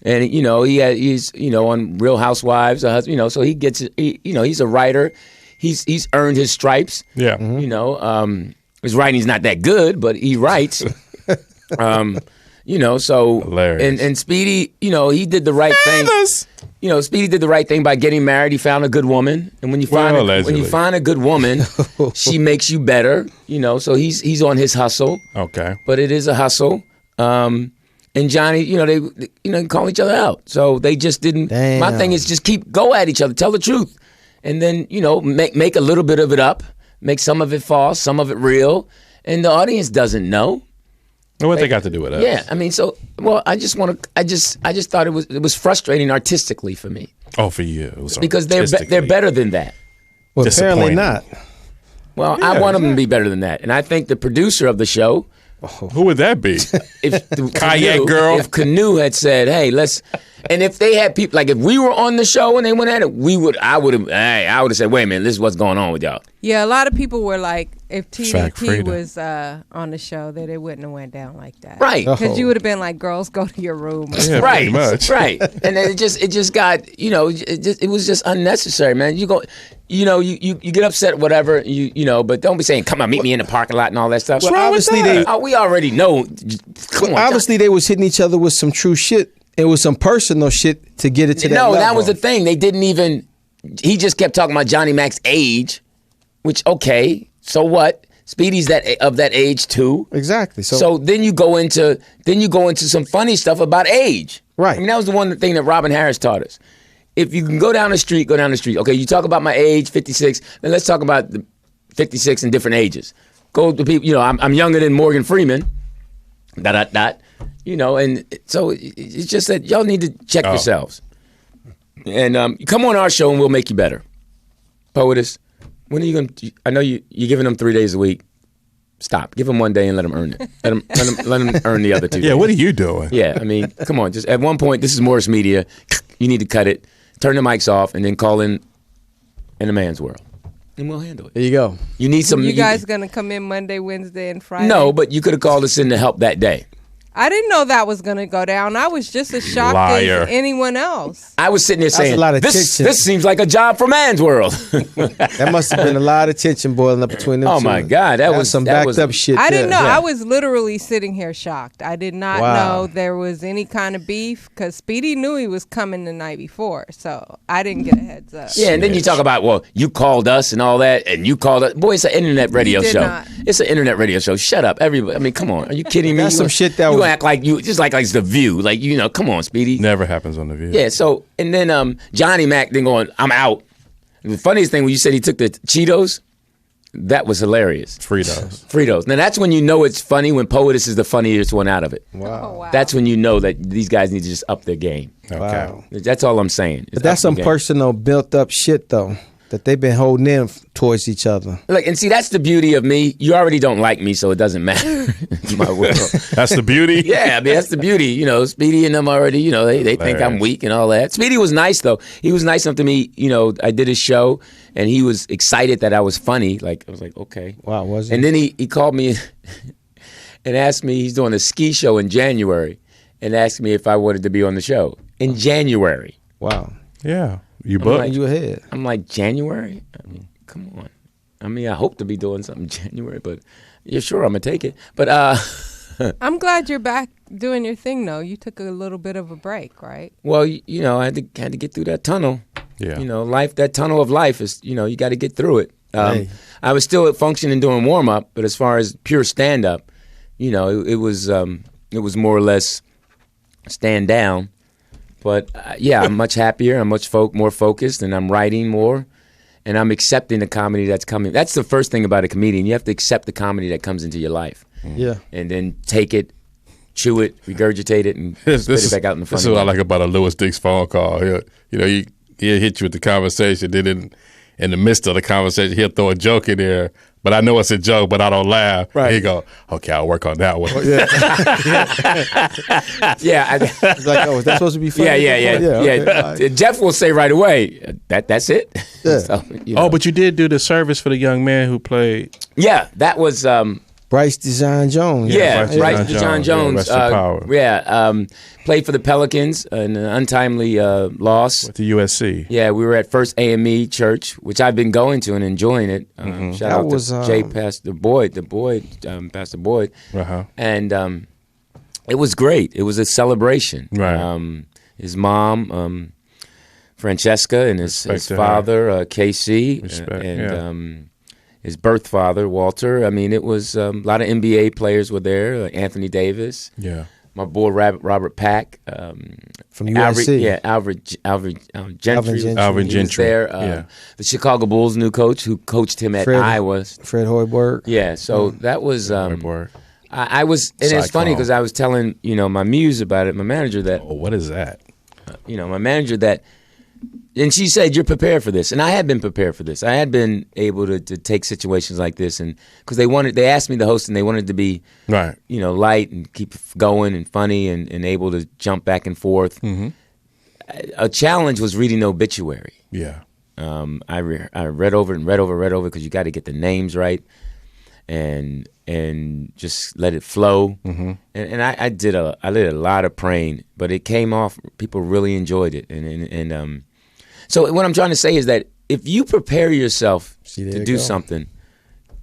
And, he's on Real Housewives, so he gets, he's a writer. He's earned his stripes. Yeah. His writing's not that good, but he writes. So hilarious. And Speedy, he did the right thing. Speedy did the right thing by getting married. He found a good woman, and when you find a good woman, she makes you better. So he's on his hustle. Okay, but it is a hustle. And Johnny, they call each other out. So they just didn't. Damn. My thing is just go at each other, tell the truth, and then make a little bit of it up, make some of it false, some of it real, and the audience doesn't know. What they got to do with us? Yeah, I just thought it was frustrating artistically for me. Oh, for you. Because they're better than that. Well, apparently not. Well, I want them to be better than that. And I think the producer of the show, who would that be? If Kayak Girl. If Canoe had said, "Hey, let's," and if they had people like if we were on the show and they went at it, I would have said, "Wait a minute, this is what's going on with y'all." Yeah, a lot of people were like, if TDP was on the show, that it wouldn't have went down like that, right? Because you would have been like, "Girls, go to your room." Yeah, right, much. Right. And then it just got, it was just unnecessary, man. You go. You get upset, whatever. But don't be saying, "Come on, meet me in the parking lot" and all that stuff. Well, obviously we already know. Obviously, they was hitting each other with some true shit. It was some personal shit to get it to that level. No, that was the thing. They didn't even. He just kept talking about Johnny Mac's age, which okay, so what? Speedy's of that age too. Exactly. So then you go into some funny stuff about age. Right. That was the one thing that Robin Harris taught us. If you can go down the street, go down the street. Okay, you talk about my age, 56. Then let's talk about the 56 and different ages. Go to people. I'm younger than Morgan Freeman. ... And so it's just that y'all need to check yourselves. And come on our show and we'll make you better. Poetess, when are you going to... I know you're giving them 3 days a week. Stop. Give them 1 day and let them earn it. Let them earn the other 2 days. Yeah, what are you doing? Yeah, come on. Just at one point, this is Morris Media. You need to cut it, turn the mics off, and then call in a man's world. And we'll handle it. There you go. You need some... You guys going to come in Monday, Wednesday, and Friday? No, but you could have called us in to help that day. I didn't know that was going to go down. I was just as shocked as anyone else. I was sitting there saying, a lot of this seems like a job for man's world. That must have been a lot of tension boiling up between them two. Oh, my God. That was some backed up shit. I didn't know. Yeah. I was literally sitting here shocked. I did not know there was any kind of beef because Speedy knew he was coming the night before. So I didn't get a heads up. Yeah, and then you talk about, well, you called us and all that, and you called us. Boy, it's an internet radio show. Not. It's an internet radio show. Shut up. Everybody. Come on. Are you kidding me? That's some shit that you was... act like you, just like it's The View. Like, come on, Speedy. Never happens on The View. Yeah, so, and then Johnny Mac then going, I'm out. The funniest thing when you said he took the Cheetos, That was hilarious. Fritos. Now that's when you know it's funny, when Poetess is the funniest one out of it. Wow. Oh, wow. That's when you know that these guys need to just up their game. Okay. Wow. That's all I'm saying. But that's some personal built up shit though that they've been holding in towards each other. Look, and see, that's the beauty of me. You already don't like me, so it doesn't matter in my world. That's the beauty? Yeah, I mean, that's the beauty. You know, Speedy and them already, they think I'm weak and all that. Speedy was nice, though. He was nice enough to me. I did his show, and he was excited that I was funny. Like, I was like, okay. Wow, was he? And then he called me and asked me, he's doing a ski show in January, and asked me if I wanted to be on the show in January. Wow. Yeah. You booked? Like, you ahead. I'm like, January? I mean, come on. I mean, I hope to be doing something in January, but yeah, sure, I'm going to take it. But I'm glad you're back doing your thing, though. You took a little bit of a break, right? well, I had to get through that tunnel. Yeah. Life, that tunnel of life is, you got to get through it. Hey. I was still functioning doing warm up, but as far as pure stand up, it was more or less stand down. But yeah, I'm much happier. I'm much more focused, and I'm writing more, and I'm accepting the comedy that's coming. That's the first thing about a comedian. You have to accept the comedy that comes into your life. Yeah. And then take it, chew it, regurgitate it, and spit it back out in the front. This is what I like about a Louis Dix phone call. He'll hit you with the conversation. Then in the midst of the conversation, he'll throw a joke in there. But I know it's a joke, but I don't laugh. Right. He go, okay, I'll work on that one. Yeah. It's like, oh, is that supposed to be funny? Yeah. Okay. Jeff will say right away, that's it. Yeah. So, Oh, but you did do the service for the young man who played. yeah, that was Bryce Dejon Jones. Bryce Dejon Jones. Yeah, rest in power. Played for the Pelicans in an untimely loss. With the USC. Yeah, we were at First AME Church, which I've been going to and enjoying it. Shout out to Jay Pastor Boyd, Pastor Boyd. Uh-huh. And it was great. It was a celebration. Right. His mom, Francesca, and his father, Casey, and his birth father, Walter. I mean, it was a lot of NBA players were there. Like Anthony Davis. Yeah. My boy Robert Pack. From USC. Alvin Gentry. Alvin He Gentry. was there. The Chicago Bulls' new coach who coached him at Iowa. Fred Hoiberg. Yeah, so that was. I was, and it's Side funny call. because I was telling my muse about it, my manager that. Oh, what is that? My manager that. And she said, "You're prepared for this," and I had been prepared for this. I had been able to take situations like this, and because they asked me to host, and they wanted to be Right. light and keep going and funny and able to jump back and forth. Mm-hmm. A challenge was reading the obituary. Yeah. I read over because you got to get the names right, and just let it flow. Mm-hmm. And I did a lot of praying, but it came off. People really enjoyed it, and so what I'm trying to say is that if you prepare yourself to do something,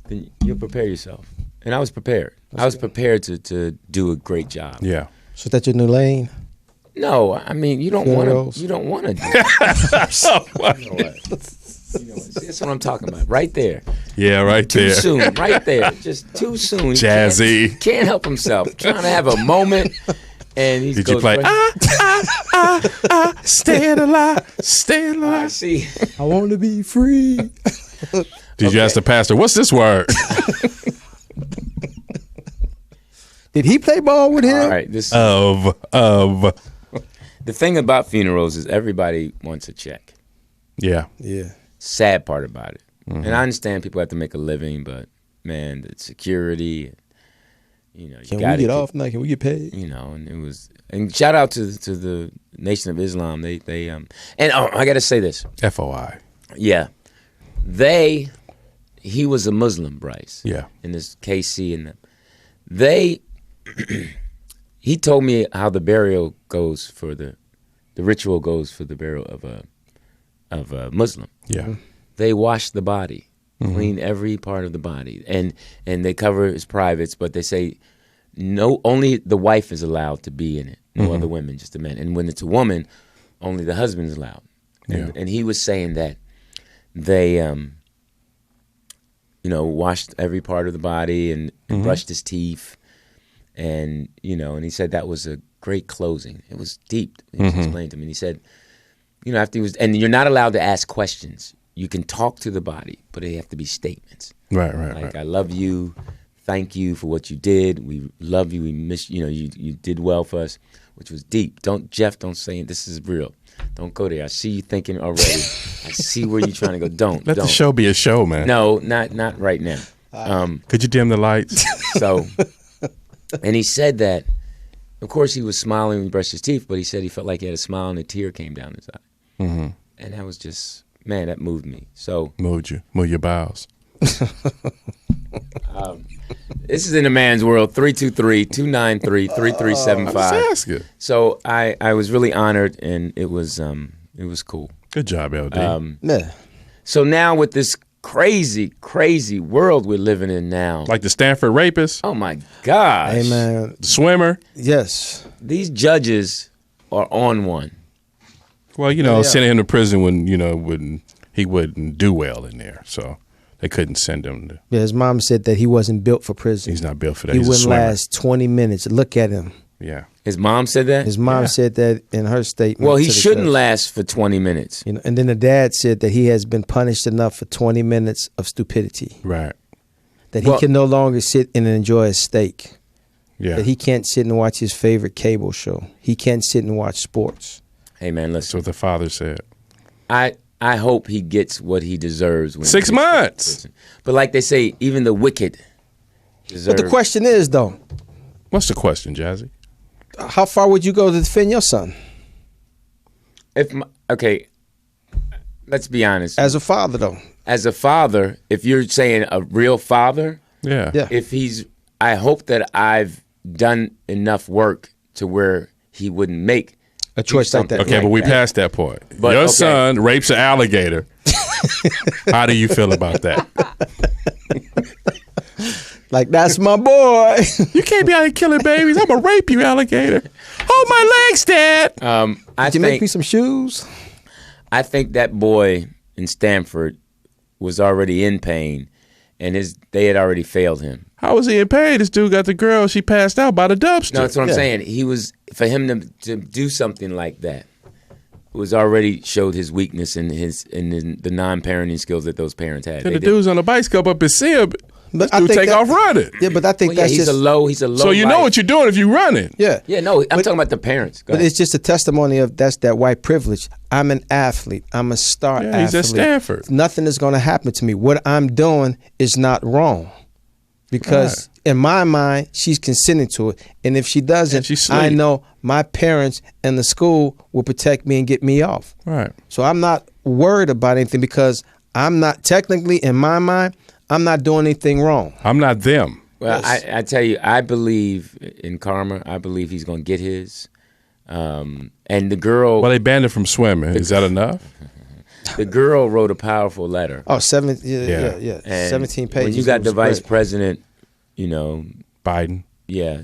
then you'll prepare yourself. And I was prepared. I was prepared to do a great job. Yeah. So that's your new lane? No, I mean you don't want to. You don't want to. That's what I'm talking about. Right there. Yeah, right Too there. soon. Right there. Just too soon. He Jazzy. Can't help himself. Trying to have a moment. And he Did you play? Staying alive, staying I alive. see. I want to be free. Did you ask the pastor, what's this word? Did he play ball with him? All right. This of. the thing about funerals is everybody wants a check. Yeah. Yeah. Sad part about it. And I understand people have to make a living, but man, the security. You Can gotta we get off now? Can we get paid? And it was. And shout out to the Nation of Islam. They and I got to say this. FOI. Yeah, he was a Muslim, Bryce. Yeah. In this KC and them. He told me how the burial goes for the ritual goes for the burial of a Muslim. Yeah. They wash the body, clean every part of the body, and they cover his privates, but they say only the wife is allowed to be in it, no other women, just the men. And when it's a woman, only the husband is allowed. And he was saying that they washed every part of the body and brushed his teeth, and and he said that was a great closing. It was deep. He explained to me. And he said, after he was, and you're not allowed to ask questions. you can talk to the body, but they have to be statements. Right. Like, I love you. Thank you for what you did. We love you. We miss you. You did well for us, which was deep. Don't say this is real. Don't go there. I see you thinking already. I see where you're trying to go. Don't. Let the show be a show, man. No, not right now. Could you dim the lights? So, and he said that. Of course, he was smiling when he brushed his teeth, but he said he felt like he had a smile and a tear came down his eye. Mm-hmm. And that was just, man, that moved me. So moved you, move your bowels. This is In a Man's World, 323-293-3375. So I was really honored, and it was cool. Good job, LD. Yeah. So now with this crazy world we're living in now. Like the Stanford rapist? Oh, my gosh. Hey, man. The swimmer? Yes. These judges are on one. Well, sending him to prison when he wouldn't do well in there. So they couldn't send him to. Yeah, his mom said that he wasn't built for prison. He's not built for that. He He's wouldn't a swimmer. last 20 minutes. Look at him. Yeah. His mom said that? His mom said that in her statement. Well, he to the shouldn't judge. last for 20 minutes. And then the dad said that he has been punished enough for 20 minutes of stupidity. Right. That he can no longer sit and enjoy a steak. Yeah. That he can't sit and watch his favorite cable show. He can't sit and watch sports. Hey, man, That's listen. what the father said. I hope he gets what he deserves. When 6 months. But like they say, even the wicked deserve. But the question is, though, What's the question, Jazzy? how far would you go to defend your son? Okay, let's be honest. As a father, though. As a father, if you're saying a real father, Yeah. I hope that I've done enough work to where he wouldn't make A choice like that. Okay, but we passed that point. But, Your okay. son rapes an alligator. How do you feel about that? Like, that's my boy. You can't be out here killing babies. I'm going to rape you, alligator. Hold my legs, Dad. Did you make me some shoes? I think that boy in Stanford was already in pain, and they had already failed him. How was he in pain? This dude got the girl. She passed out by the dumpster. No, that's what I'm saying. He was, for him to do something like that, was already showed his weakness in the non-parenting skills that those parents had. And the dude's on the bicycle up his sib. But This dude take off running. Yeah, but I think that's he's just a low. So you know what you're doing if you running. Yeah. Yeah, no, I'm talking about the parents. Go But ahead. it's just a testimony of that white privilege. I'm an athlete. I'm a star athlete. He's at Stanford. Nothing is going to happen to me. What I'm doing is not wrong. Because in my mind, she's consenting to it. And if she doesn't, I know my parents and the school will protect me and get me off. Right. So I'm not worried about anything because I'm not technically, in my mind, I'm not doing anything wrong. I'm not them. Well, I tell you, I believe in karma. I believe he's going to get his. And the girl. Well, they banned him from swimming. Is that enough? The girl wrote a powerful letter. Oh, 7, Yeah. And 17 pages. When you got It was the vice great. president, Biden.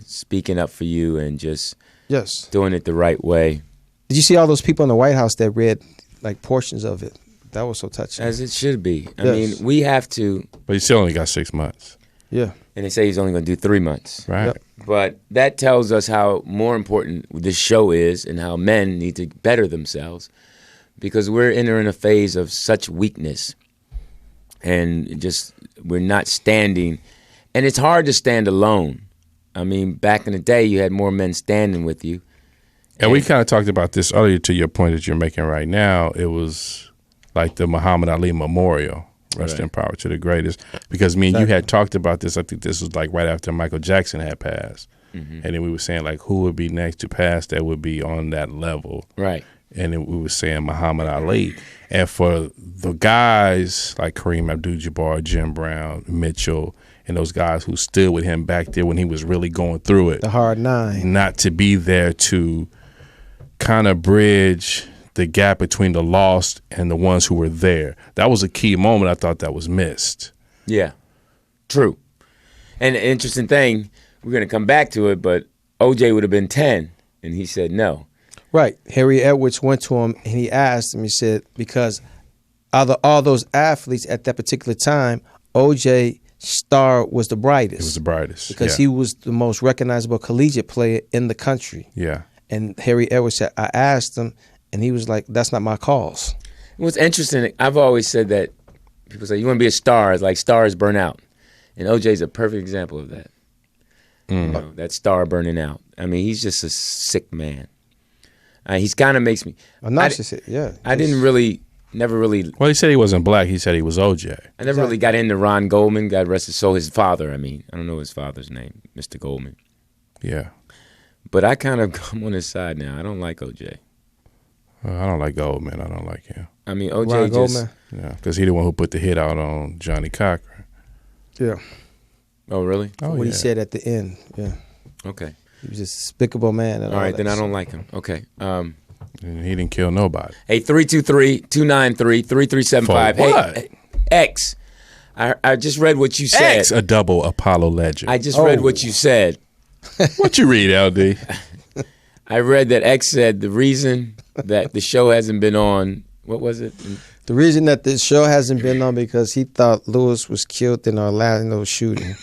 speaking up for you and just Yes. doing it the right way. Did you see all those people in the White House that read like portions of it? That was so touching. As it should be. I Yes. mean, we have to. But he still only got 6 months. Yeah. And they say he's only going to do 3 months. Right. Yep. But that tells us how more important this show is and how men need to better themselves because we're entering a phase of such weakness and just we're not standing. And it's hard to stand alone. I mean, back in the day, you had more men standing with you. And we kind of talked about this earlier to your point that you're making right now. It was like the Muhammad Ali Memorial. Rest in power to the greatest. Because me and you had talked about this. I think this was like right after Michael Jackson had passed. Mm-hmm. And then we were saying like who would be next to pass that would be on that level. Right. And then we were saying Muhammad Ali. And for the guys like Kareem Abdul-Jabbar, Jim Brown, Mitchell, and those guys who stood with him back there when he was really going through it. The hard 9. Not to be there to kind of bridge the gap between the lost and the ones who were there. That was a key moment I thought that was missed. Yeah, true. And the interesting thing, we're going to come back to it, but OJ would have been 10, and he said no. Right. Harry Edwards went to him and he asked him, he said, because out of all those athletes at that particular time, OJ Star was the brightest. It was the brightest. Because he was the most recognizable collegiate player in the country. Yeah. And Harry Edwards said, I asked him, and he was like, that's not my cause. What's interesting, I've always said that people say, you want to be a star, it's like stars burn out. And OJ's a perfect example of that. You know, that star burning out. I mean, he's just a sick man. He's kind of makes me... A narcissist, yeah. I never really... Well, he said he wasn't black. He said he was OJ. I never really got into Ron Goldman, God rest his soul, his father, I mean. I don't know his father's name, Mr. Goldman. Yeah. But I kind of come on his side now. I don't like OJ. I don't like Goldman. I don't like him. I mean, OJ Ron just... Goldman? Yeah, because he the one who put the hit out on Johnny Cochran. Yeah. Oh, really? Oh, What yeah. he said at the end, yeah. Okay. He was just a despicable man. And All right, then I that don't like him. Okay. And he didn't kill nobody. Hey, 323-293-3375. For what? Hey, X, I just read what you said. X, a double Apollo legend. I just read what you said. What you read, LD? I read that X said the reason that the show hasn't been on, what was it? The reason that this show hasn't been on because he thought Lewis was killed in Orlando shooting.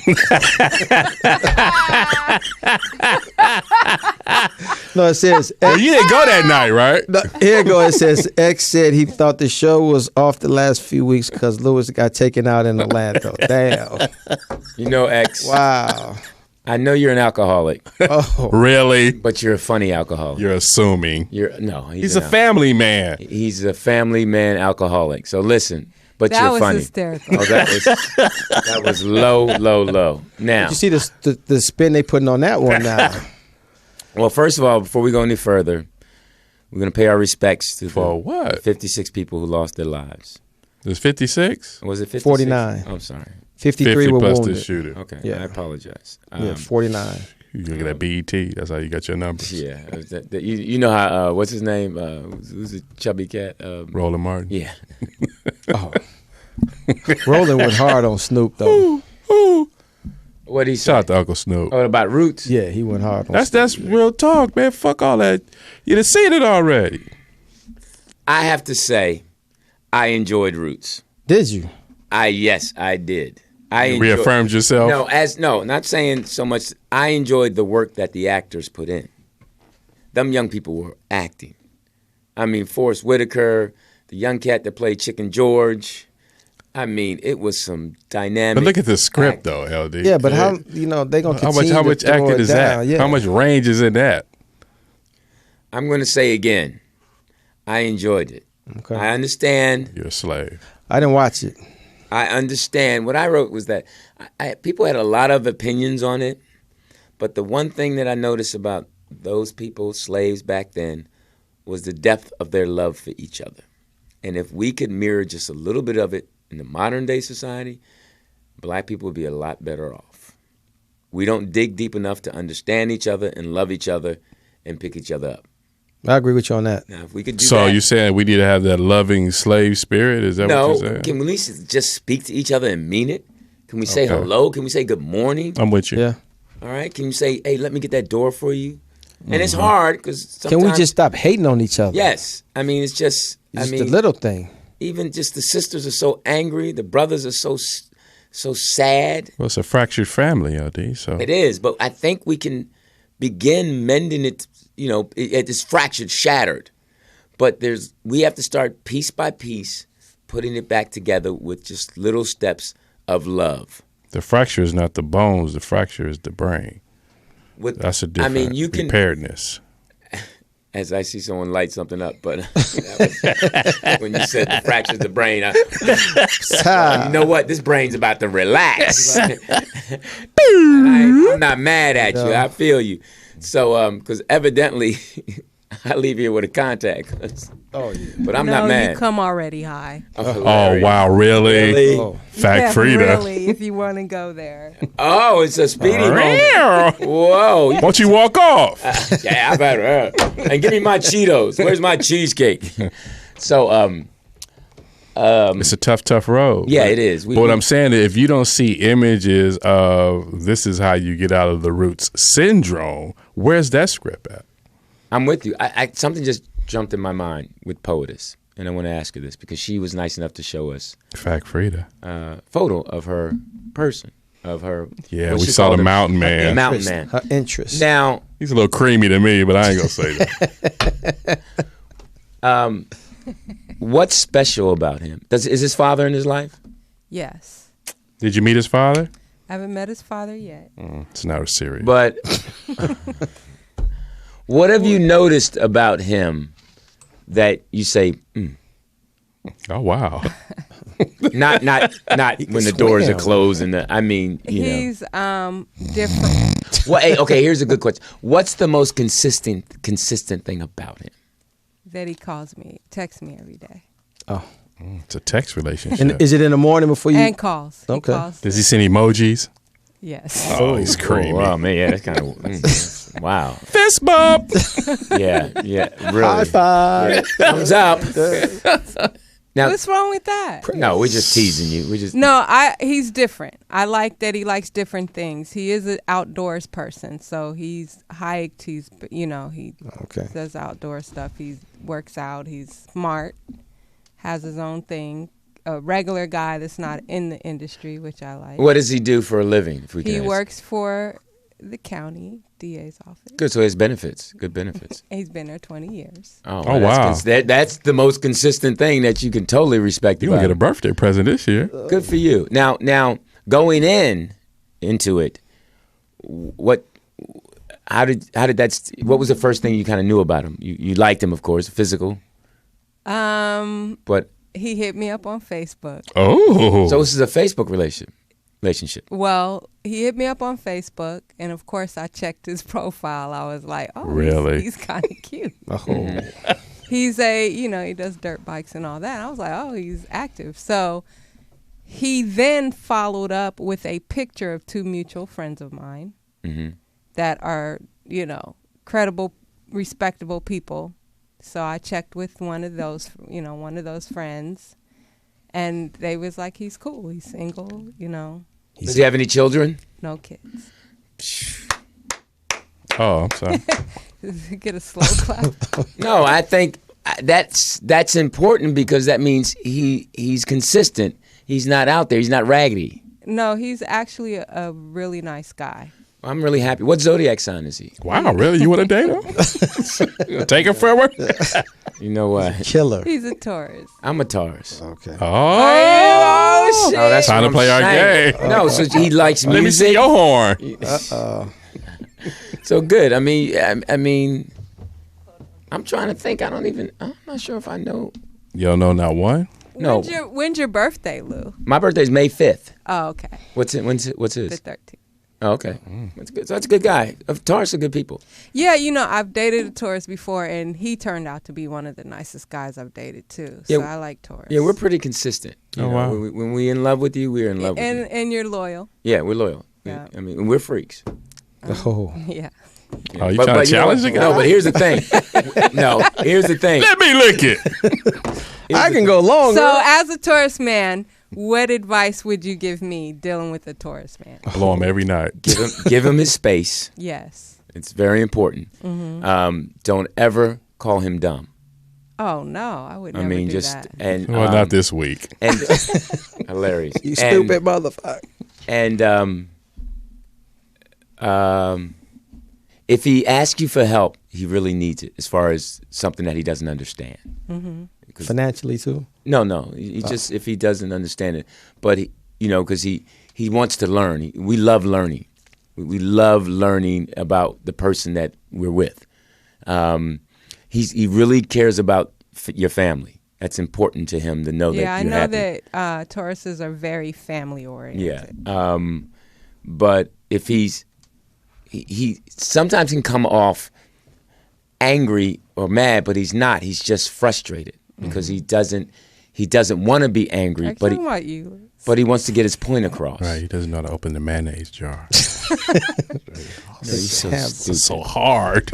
No, it says. Well, you didn't go that night, right? No, here it goes. It says X said he thought the show was off the last few weeks because Lewis got taken out in Orlando. Damn. You know, X, Wow. I know you're an alcoholic, Oh. Really? but you're a funny alcoholic. You're assuming. No, He's a family man. He's a family man alcoholic. So listen, but That you're was funny. hysterical. Oh, that was low. Now, You see the spin they putting on that one now. well, first of all, before we go any further, we're going to pay our respects to For the what? 56 people who lost their lives. There's 56? Was it 56? 49. I'm sorry. 53 50 were plus the wounded. shooter. Okay, Yeah. I apologize. Yeah, 49. You look at that BET. That's how you got your numbers. Yeah, you know how what's his name? Who's a chubby cat? Roland Martin. Yeah, Oh. Roland went hard on Snoop though. what he said? Shout out to Uncle Snoop. Oh, about Roots. Yeah, he went hard on Snoop. That's real talk, man. Fuck all that. You done seen it already. I have to say, I enjoyed Roots. Did you? Yes, I did. I enjoyed, Reaffirmed yourself. not saying so much. I enjoyed the work that the actors put in. Them young people were acting. I mean, Forrest Whitaker, the young cat that played Chicken George. I mean, it was some dynamic. But look at the script, though, LD. Yeah, but how they gonna How continue much to throw acting it is down? that? Yeah. How much range is in that? I'm going to say again, I enjoyed it. Okay. I understand. You're a slave. I didn't watch it. I understand. What I wrote was that people had a lot of opinions on it, but the one thing that I noticed about those people, slaves back then, was the depth of their love for each other. And if we could mirror just a little bit of it in the modern day society, black people would be a lot better off. We don't dig deep enough to understand each other and love each other and pick each other up. I agree with you on that. Now, if we could do So that, you're saying we need to have that loving slave spirit? Is that what no, you're saying? can we at least just speak to each other and mean it? Can we say Okay. hello? Can we say good morning? I'm with you. Yeah. All right. Can you say, hey, let me get that door for you? And it's hard because Can we just stop hating on each other? Yes. I mean, it's just, It's the little thing. even just the sisters are so angry. The brothers are so sad. Well, it's a fractured family, LD. So It is. But I think we can begin mending it. You know, it's fractured, shattered. But we have to start piece by piece, putting it back together with just little steps of love. the fracture is not the bones. The fracture is the brain. With, That's a different you can, preparedness. as I see someone light something up, but that was, when you said the fracture's the brain, you know what? This brain's about to relax. I'm not mad at you. I feel you. So, because evidently, I leave here with a contact. Oh yeah. But I'm no, not mad. you come already high. Oh, wow. Really? Really? Oh. Fact Yeah, Frida. really, if you want to go there. Oh, it's a speedy moment. Why Whoa. don't you walk off? Yeah, I better. And give me my Cheetos. Where's my cheesecake? So, It's a tough road. yeah, it is. But what I'm saying is if you don't see images of this is how you get out of the roots syndrome, where's that script at? I'm with you. Something just jumped in my mind with Poetess, and I want to ask her this because she was nice enough to show us Fact Frida. a photo of her person, of her. Yeah, what we she saw called the him? mountain man. The mountain man. Her interest. Now, He's a little creamy to me, but I ain't gonna say that. What's special about him? Is his father in his life? Yes. Did you meet his father? I haven't met his father yet. It's not a serious. But what have you noticed about him that you say, Oh, wow. not when the doors are closed and I mean, he's different. Well, hey, okay, here's a good question. What's the most consistent thing about him? That he texts me every day. Oh. It's a text relationship. And is it in the morning before you? And calls. Okay. He calls. Does he send emojis? Yes. Oh, he's creamy. Oh, man, yeah, that's kind of, wow. Fist bump. Yeah, really. High five. Yeah. Thumbs up. Now, What's wrong with that? no, we're just teasing you. He's different. I like that he likes different things. He is an outdoors person, so he's hiked. He does outdoor stuff. He works out. He's smart. Has his own thing. A regular guy that's not in the industry, which I like. What does he do for a living? If we can He ask? works for the county DA's office. Good, so he has benefits. Good benefits. He's been there 20 years. Oh, wow. That's the most consistent thing that you can totally respect. You're going to get a birthday present this year. Good for you. Now, going into it, what was the first thing you kind of knew about him? You liked him, of course, physical. But he hit me up on Facebook. Oh. So this is a Facebook relationship. Well, he hit me up on Facebook, and of course, I checked his profile. I was like, "Oh, really? He's kind of cute." Oh. He's he does dirt bikes and all that. I was like, "Oh, he's active." So he then followed up with a picture of two mutual friends of mine that are, credible, respectable people. So I checked with one of those friends, and they was like, he's cool. He's single, Does he have any children? No kids. Oh, I'm sorry. Get a slow clap. No, I think that's important because that means he's consistent. He's not out there. He's not raggedy. No, he's actually a really nice guy. I'm really happy. What zodiac sign is he? Wow, really? You want to date him? You gonna take him forward? You know what? Killer. He's a Taurus. I'm a Taurus. Okay. Oh, shit. Oh, that's time what to play I'm our saying. game. No, so he likes music. Let me see your horn. So good. I mean, I'm trying to think. I'm not sure if I know. You don't know not one? No. When's your birthday, Lou? My birthday's May 5th. Oh, okay. What's his? The 13th. Oh, okay. That's good. So that's a good guy. Taurus are good people. Yeah, I've dated a Taurus before, and he turned out to be one of the nicest guys I've dated too. So I like Taurus. Yeah, we're pretty consistent. Wow. When we're in love with you, we're in love with you. And you're loyal. Yeah, we're loyal. Yeah. I mean, we're freaks. Oh. Yeah. Oh, you trying to challenge the guy? No, but here's the thing. Here's the thing. Let me lick it. I can go longer. So as a Taurus man, what advice would you give me dealing with a Taurus man? Blow him every night. Give him his space. Yes. It's very important. Don't ever call him dumb. Oh no, I would never do that. And Well, not this week. and hilarious. You stupid motherfucker. And if he asks you for help, he really needs it as far as something that he doesn't understand. Financially too. No. He just if he doesn't understand it, but because he wants to learn. We love learning. We love learning about the person that we're with. He really cares about your family. That's important to him to know that you're happy. Yeah, I know that Tauruses are very family oriented. Yeah. But if he sometimes can come off angry or mad, but he's not. He's just frustrated because he doesn't want to be angry, but he wants to get his point across. Right, he doesn't know how to open the mayonnaise jar. He's so stupid. So hard.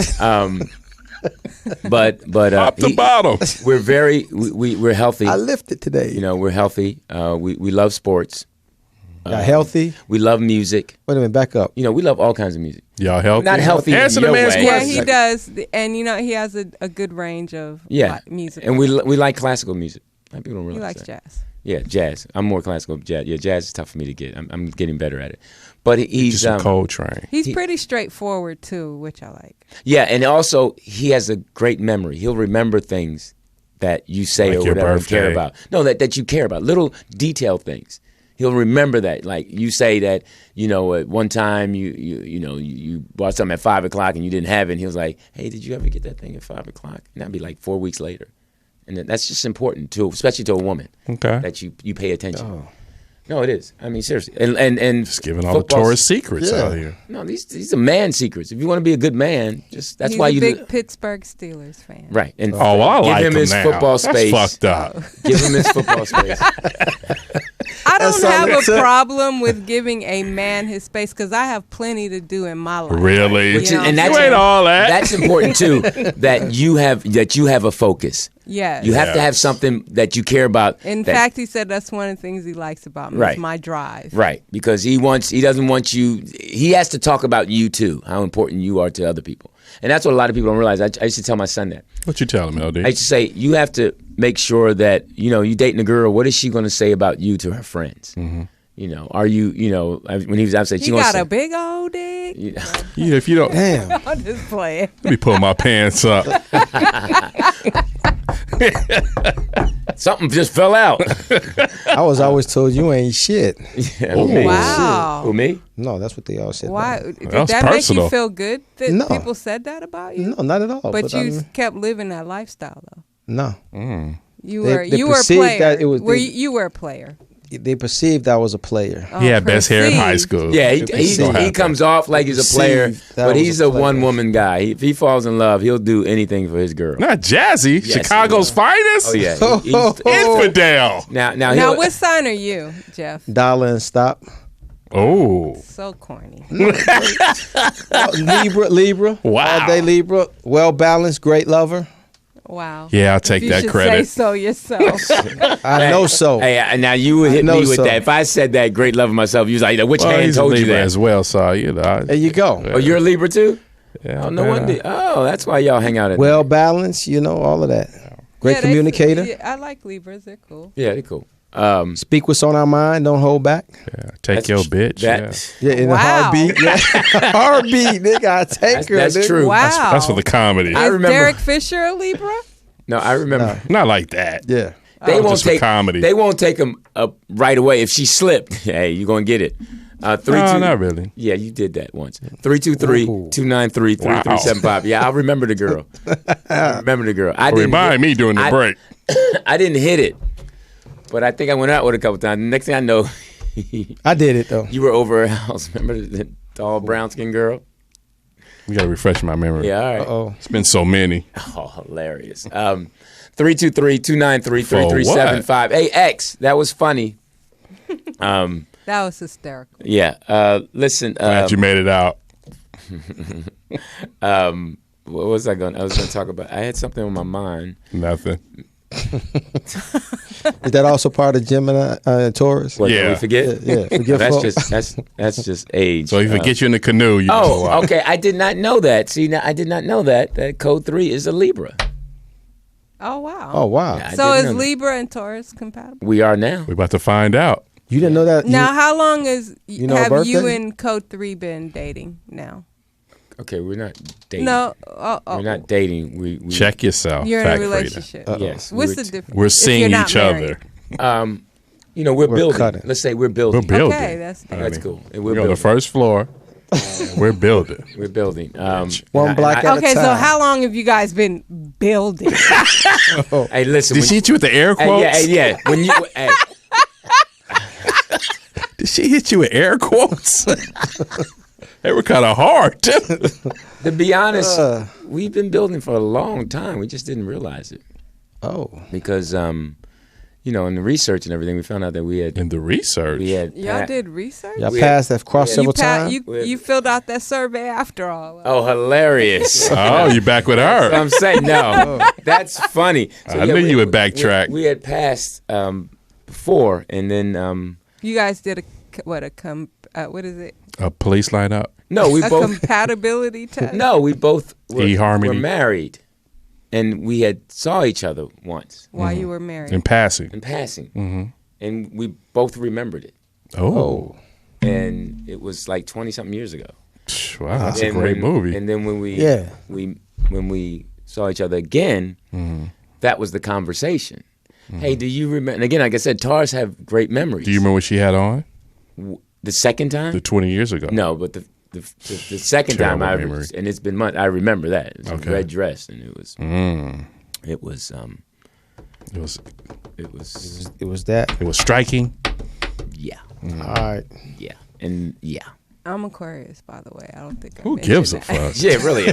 But Top to bottom. We're healthy. I lifted today. We're healthy. We love sports. Y'all healthy? We love music. Wait a minute, back up. We love all kinds of music. Y'all healthy? Not healthy. Answer in the your man's way. Yeah, question. he does, and he has a good range of music. And we like classical music. People don't realize He likes that. jazz. Yeah, jazz. I'm more classical. Jazz. Yeah, jazz is tough for me to get. I'm getting better at it. But he's just a Coltrane. He's pretty straightforward too, which I like. Yeah, and also he has a great memory. He'll remember things that you say Like or your whatever and care birthday. about. No, that you care about. Little detailed things. He'll remember that. Like you say that, at one time you bought something at 5 o'clock and you didn't have it. And he was like, hey, did you ever get that thing at 5 o'clock? And that'd be like 4 weeks later. And that's just important too, especially to a woman. Okay. That you pay attention. Oh. No, it is. I mean, seriously. And just giving all the tourist secrets out here. No, these are man secrets. If you want to be a good man, that's He's why a you big Pittsburgh Steelers fan. Right. And I like give him his now. football That's space. fucked up. Give him his football space. I don't have a problem with giving a man his space because I have plenty to do in my life. Really? Which is, and you ain't all that. That's important too. That you have a focus. Yes. You have to have something that you care about. In fact, he said that's one of the things he likes about me. Right. Is my drive. Right. Because he doesn't want you. He has to talk about you too. How important you are to other people. And that's what a lot of people don't realize. I used to tell my son that. What you telling me, LD? I used to say, you have to make sure that, you dating a girl, what is she going to say about you to her friends? Mm-hmm. Are you, when he was outside, he got a big old dick. Yeah, if you don't. Damn. I'm just playing. Let me pull my pants up. Something just fell out. I was always told you ain't shit. Yeah, Wow. Who, me? No, that's what they all said. Why? about me. Did That's that make personal. you feel good that No. people said that about you? No, not at all. But I you mean, kept living that lifestyle though. no. You They- were they you were a perceived player. that it was- You were a player. They perceived I was a player. Oh, He had best hair in high perceived. school. Yeah, It's gonna he happen. comes off like he's a player, Perceived that but was he's a a player. one-woman guy. If he falls in love, he'll do anything for his girl. Not Jazzy. Yes, Chicago's he finest. Oh, yeah. He's Infidel. now Now, he'll- what sign are you, Jeff? Dollar and stop. Oh. So corny. Libra. Wow. All day Libra. Well balanced, great lover. Wow. Yeah, I'll take you that should credit. Say so yourself. I know so. Hey, now you would hit know me with so. that. If I said that great love of myself, you was like, which Well, hand he's a told you Libra that? as well, so There you go. Oh, you're a Libra too? Yeah, Oh, no wonder. Oh, that's why y'all hang out at Well balanced, all of that. Great Yeah, communicator. I like Libras. They're cool. Yeah, they're cool. Speak what's on our mind. Don't hold back. Yeah, take your bitch. That, Yeah, in Wow. a heartbeat. Yeah. Heartbeat, nigga. I take her. that's nigga. true. Wow. That's for the comedy. I Is remember- Derek Fisher a Libra? No, I remember. Not like that. Yeah. They won't just for take comedy. They won't take him up right away. If she slipped, hey, you gonna get it. 3 No, 2 not really. Yeah, you did that once. 323-293-3375. Yeah, I remember the girl. I remember the girl. I didn't Remind me during the I- break. I didn't hit it, but I think I went out with her a couple times. The next thing I know, I did it, though. you were over her house. Remember the tall brown skin girl? You got to refresh my memory. Yeah, all right. Oh, It's been so many. Oh, hilarious. 323-293-3375. Hey, X, that was funny. That was hysterical. Yeah. Listen. Glad you made it out. What was I going to talk about? I had something on my mind. Nothing. is that also part of Gemini Taurus? What, did Yeah. we forget? Yeah, forget that's just age. So if we get you in the canoe, you can go out. Okay. I did not know that. See, now I did not know that code 3 is a Libra. Oh wow. Oh, wow. I So didn't is know that. Libra and Taurus compatible? We are now. We're about to find out. You didn't know that? Now, how long is know her have you birthday? and Code 3 been dating now? Okay, we're not dating. No. We're not dating. We Check yourself. You're in a Fact reader. relationship. Yes. What's the difference? We're if seeing you're not each married? other. We're building. cutting. Let's say we're building. We're building. Okay, that's That's cool. And We're we're on the building. first floor. We're building. We're building. One block at okay. a So time. how long have you guys been building? Hey, listen. Did she hit you with the air Hey, quotes? yeah. When you, hey, Did she hit you with air quotes? They were kind of hard, too. to be honest, we've been building for a long time. We just didn't realize it Oh. because, in the research and everything, we found out that we had In the research. Y'all did research. Y'all passed that cross You, several pa- times? you filled out that survey after all. Oh, hilarious! Oh, you back with So her. I'm saying no. That's funny. So, I knew you would backtrack. We had passed before, and then You guys did what is it? A police lineup. no, we A both compatibility test. no, we both were eHarmony. married, and we had saw each other once While you were married. In passing. in passing, and we both remembered it, Oh. and it was like 20-something years ago. Wow, that's a And great movie. And then when we Yeah. when we saw each other again, that was the conversation. Hey, do you remember? And again, like I said, Taurus have great memories. Do you remember what she had on? The second time? The 20 years ago. No, but the second time memory. and it's been months. I remember that. It was Okay. a red dress, and it was that. It was striking. yeah, All right. yeah, and yeah. I'm Aquarius, by the way. I don't think I Who mentioned gives a that. fuck? Yeah, really. I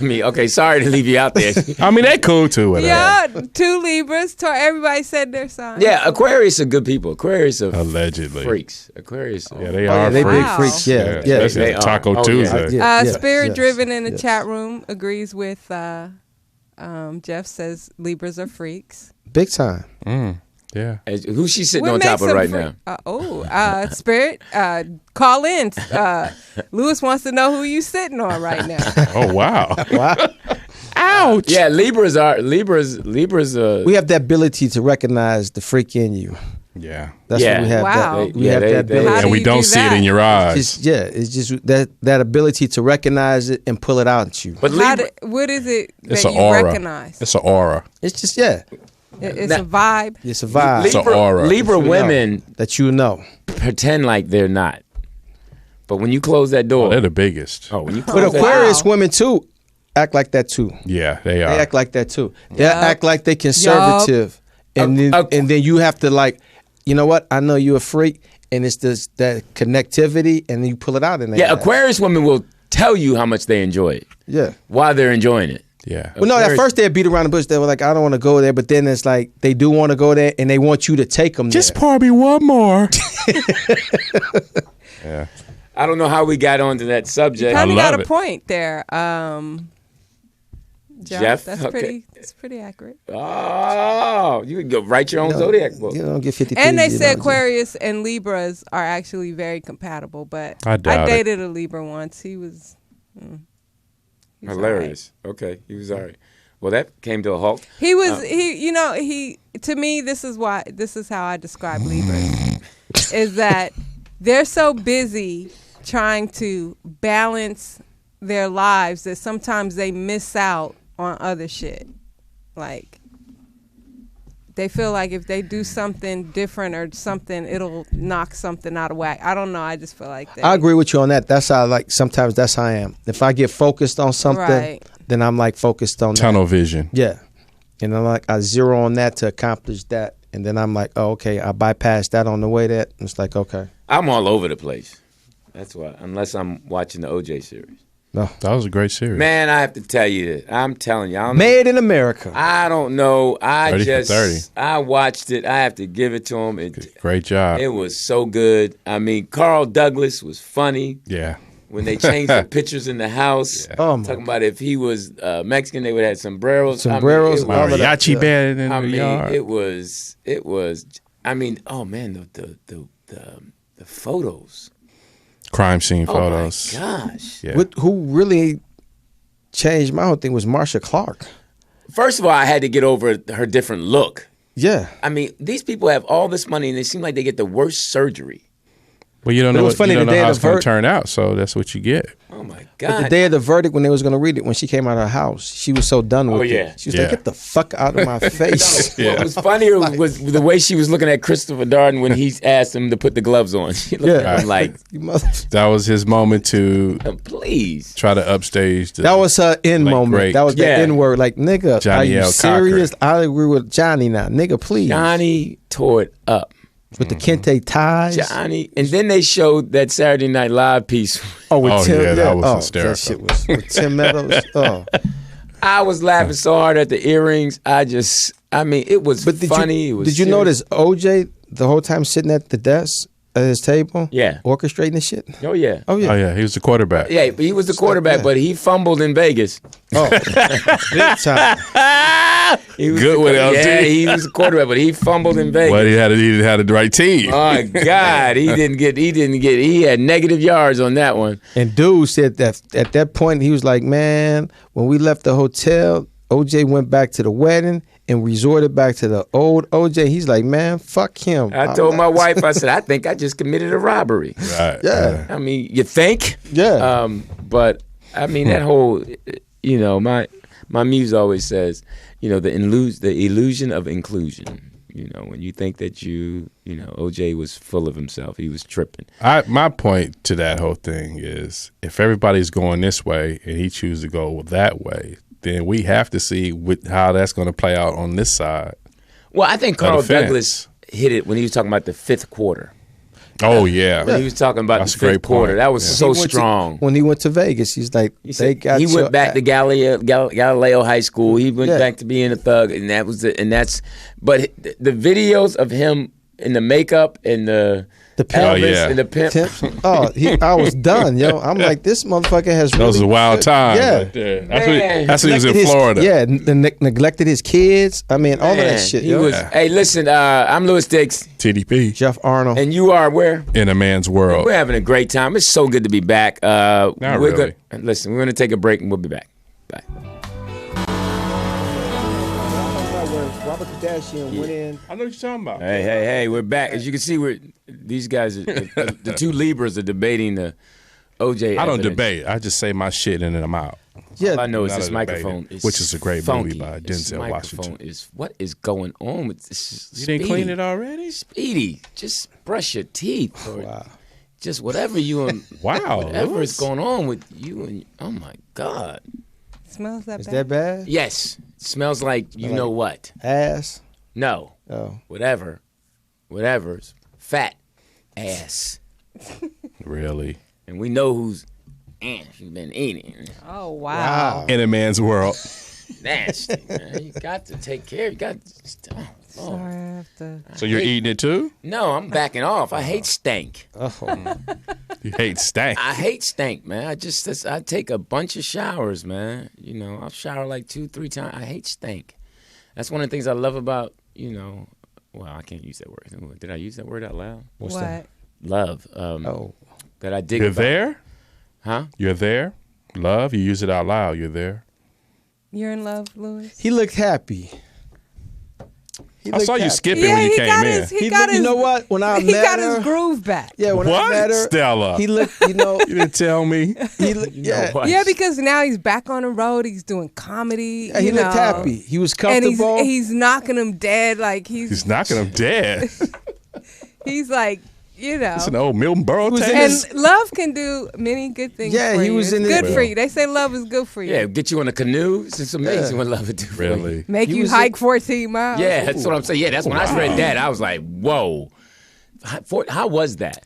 mean, okay. Sorry to leave you out there. I mean, they cool too. Whatever. Yeah, 2 Libras. Everybody said their sign. Yeah, Aquarius are good people. Aquarius are Allegedly. freaks. Aquarius. Yeah, they Oh, are yeah, they freaks. big freaks. Yeah, yeah. Especially They on are. Taco Oh, yeah. Tuesday. Yeah. Spirit Driven yes, in the yes. chat room agrees with Jeff, says Libras are freaks. Big time. Yeah. Who's she sitting What on top makes of right them now? Spirit, call in. Lewis wants to know who you sitting on right now. Oh wow. Wow. Ouch. Yeah, Libras. We have the ability to recognize the freak in you. Yeah. That's Yeah. what we have. Wow. We have that ability. How And do we you don't do see it that? in your eyes. It's just that ability to recognize it and pull it out at you. But Libra, What is it It's that an you aura. recognize? It's an aura. It's just It's a vibe. it's a vibe It's an aura. Libra You know, women that you know. pretend like they're not. But when you close that door, They're the biggest. when you But close that Aquarius Wow. women too act like that too. Yeah, they are. They act like that too. They Yup. act like they conservative, and then you have to like, you know what? I know you're a freak, and it's this that connectivity, and then you pull it out in there. Yeah, Aquarius women will tell you how much they enjoy it Yeah. while they're enjoying it. Yeah. Well, no, at Aquarius- first they beat around the bush. They were like, I don't want to go there, but then it's like they do want to go there, and they want you to take them Just there. pour me one more. Yeah. I don't know how we got onto that subject. Kind of love got a it. point there. Jeff? That's Okay. pretty accurate. Oh, you can go write your own zodiac book. You don't get 50. And they said Aquarius and Libras are actually very compatible. But I doubt it. dated a Libra once. He was Hilarious. Okay, he was all right. Well, that came to a halt. He was he to me this is how I describe Libras is that they're so busy trying to balance their lives that sometimes they miss out on other shit. Like they feel like if they do something different or something, it'll knock something out of whack. I don't know. I just feel like I agree with you on that. That's how sometimes that's how I am. If I get focused on something, Right. then I'm like focused on Tunnel that. vision. Yeah. And I'm like, I zero on that to accomplish that. And then I'm like, oh, okay, I bypassed that on the way that. It's like, okay. I'm all over the place. That's why, unless I'm watching the OJ series. No. That was a great series. Man, I have to tell you this. I'm telling you. Made in America. I don't know. 30 for 30. I watched it. I have to give it to him. Great job. It was so good. I mean, Carl Douglas was funny Yeah. when they changed the pictures in the house. Oh, my Talking about if he was Mexican, they would have sombreros. Sombreros, I mean, all of that. Mariachi Yeah. band in I the mean, yard. it was. I mean, oh man, the photos. Crime scene photos. Oh my gosh. Yeah. Who really changed my whole thing was Marsha Clark. First of all, I had to get over her different look. Yeah. I mean, these people have all this money and they seem like they get the worst surgery. Well, you don't But it know, was funny you don't the know day how of it's the going to ver- turn out, so that's what you get. Oh my But the God. day of the verdict, when they was going to read it, when she came out of her house, she was so done with yeah. it. She was Yeah. like, get the fuck out of my face. What was funnier was the way she was looking at Christopher Darden when he asked him to put the gloves on. She looked at him like, You mother- That was his moment to please. try to upstage. That was her end Like, moment. great. That was the Yeah. N word. Like, nigga, Johnny are you L. serious? I agree with Johnny now. Nigga, please. Johnny tore it up. With the kente ties. Johnny. And then they showed that Saturday Night Live piece. Oh, with Oh, Tim. yeah, that was That hysterical. shit was with Tim Meadows. Oh. I was laughing so hard at the earrings. I mean, it was But did funny. It was did you serious. notice OJ the whole time sitting at the desk at his table? Yeah. Orchestrating the shit? Oh, yeah. Oh, yeah. Oh yeah, he was the quarterback. Yeah, but he was the quarterback, yeah. but he fumbled in Vegas. Oh. Big time. He was Good the, with LT. Yeah, he was the quarterback, but he fumbled in Vegas. But he didn't have the right team. Oh my God, he had negative yards on that one. And dude said that at that point, he was like, man, when we left the hotel, OJ went back to the wedding and resorted back to the old OJ. He's like, man, fuck him. I told my wife, I said, I think I just committed a robbery. Right. Yeah. I mean, you think? Yeah. But I mean, that whole, my my muse always says, the illusion of inclusion. When you think that OJ was full of himself, he was tripping. My point to that whole thing is, if everybody's going this way and he chooses to go that way, then we have to see how that's going to play out on this side. Well, I think Carl Douglas hit it when he was talking about the fifth quarter. Oh, yeah. When he was talking about the fifth quarter. That was so strong. When he went to Vegas, he's like, he went back to Galileo High School. He went back to being a thug, and but the videos of him in the makeup and the pelvis and the pimp. I was done, yo. I'm like, this motherfucker has really. That was a wild time. Yeah. Right there. That's when he was in Florida. Neglected his kids. I mean, all of that shit. Hey, listen, I'm Louis Diggs. TDP. Jeff Arnold. And you are where? In a Man's World. We're having a great time. It's so good to be back. Not really. Listen, we're going to take a break and we'll be back. Bye. Robert Kardashian went in. I know what you're talking about. Hey, we're back. As you can see, these guys, the two Libras are debating the OJ. I don't debate. I just say my shit and then I'm out. Yeah, all I know is this microphone which is a great funky. movie by Denzel Washington. What is going on with this? You didn't clean it already? Speedy, just brush your teeth. Wow. Just whatever you and whatever is going on with you and oh my God. Smells that bad? Is that bad? Yes. It smells like know what? Ass? No. Oh. Whatever's fat ass. Really? And we know who's she's been eating. Oh, wow. In a Man's World. Nasty, man. You got to take care. You got to. Sorry, I have to. So you're eating it too? No, I'm backing off. I hate stank. Oh. You hate stank. I hate stank, man. I take a bunch of showers, man. I'll shower like 2-3 times. I hate stank. That's one of the things I love about, well, I can't use that word. Did I use that word out loud? What's that? Love. That I dig. You're there? Huh? You're there? Love? You use it out loud. You're there? You're in love, Louis? He looked happy. I saw you skipping when you came in. You know what? When I met her, he got his groove back. Yeah, when I met her, Stella? He looked. You didn't tell me. Yeah, because now he's back on the road. He's doing comedy. Yeah, he looked happy. He was comfortable. And he's knocking him dead. Like he's knocking him dead. He's like. It's an old Milton Berle tape. And love can do many good things for you. It's good for you. They say love is good for you. Yeah, get you on a canoe. It's amazing what love would do for you. Make you hike 14 miles. Yeah, that's what I'm saying. Yeah, that's when I read that. I was like, whoa. How was that?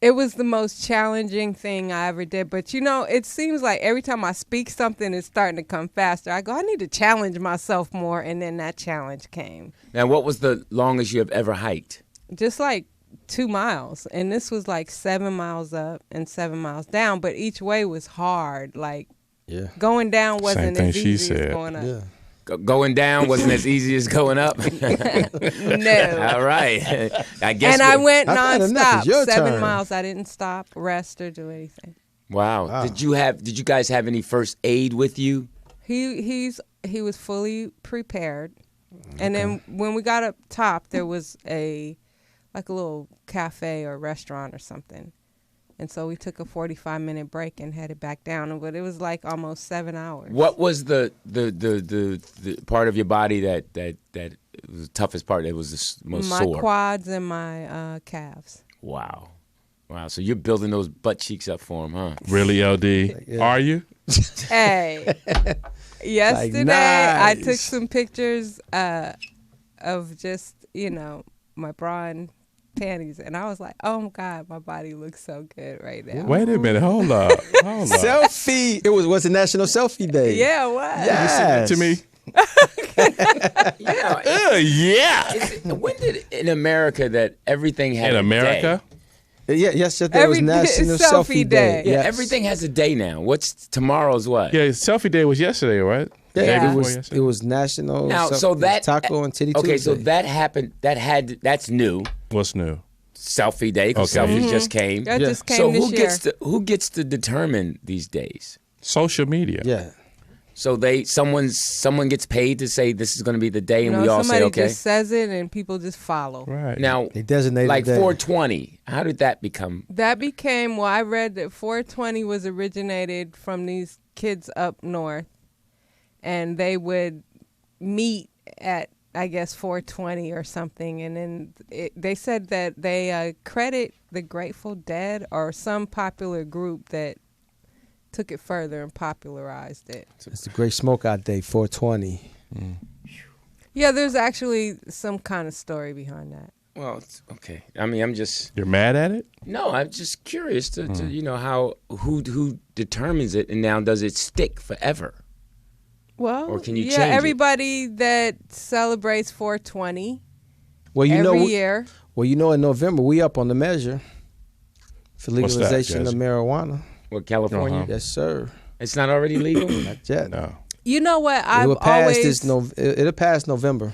It was the most challenging thing I ever did. But, it seems like every time I speak, something is starting to come faster. I go, I need to challenge myself more. And then that challenge came. Now, what was the longest you have ever hiked? Just like 2 miles, and this was like 7 miles up and 7 miles down, but each way was hard. Like going down wasn't as easy as going up. Yeah. Going down wasn't as easy as going up. No. All right. I guess. And I went nonstop. 7 turn. miles. I didn't stop, rest, or do anything. Wow. Did you guys have any first aid with you? He was fully prepared, and then when we got up top, there was a little cafe or restaurant or something. And so we took a 45-minute break and headed back down. But it was like almost 7 hours. What was the part of your body that was the toughest part? That was the most sore? My quads and my calves. Wow. So you're building those butt cheeks up for him, huh? Really, LD? Are you? Hey. Yesterday, nice. I took some pictures of just, my bra and panties, and I was like, oh my God, my body looks so good right now. Wait a minute, hold up. Selfie. It was a National Selfie Day. Yeah, what? Yes. To me. When did in America that everything had in America? Day? Yesterday was National Selfie Day. Yeah, yes. everything has a day now. Tomorrow's what? Yeah, Selfie Day was yesterday, right? Yeah. It was National Taco and Titty Tuesday. Okay, so that happened. That's new. What's new? Selfie Day. Because selfies just came. That just came so this year. who gets to determine these days? Social media. Yeah. So someone gets paid to say this is going to be the day, and we all say somebody okay. just says it, and people just follow. Right. Now they designated like that. 420. How did that become? That became. Well, I read that 420 was originated from these kids up north, and they would meet at, I guess, 420 or something. And then they said that they credit the Grateful Dead or some popular group that took it further and popularized it. It's a great smokeout day, 420. Yeah, there's actually some kind of story behind that. Well, it's okay. I mean, I'm just. You're mad at it? No, I'm just curious to how who determines it, and now does it stick forever? Well, or can you yeah, change everybody that celebrates 420 well, every year. Well, in November we up on the measure for What's that, legalization of Jesse? marijuana. What, California? Yes, sir. It's not already legal? Not yet. No. You know what? It'll pass November.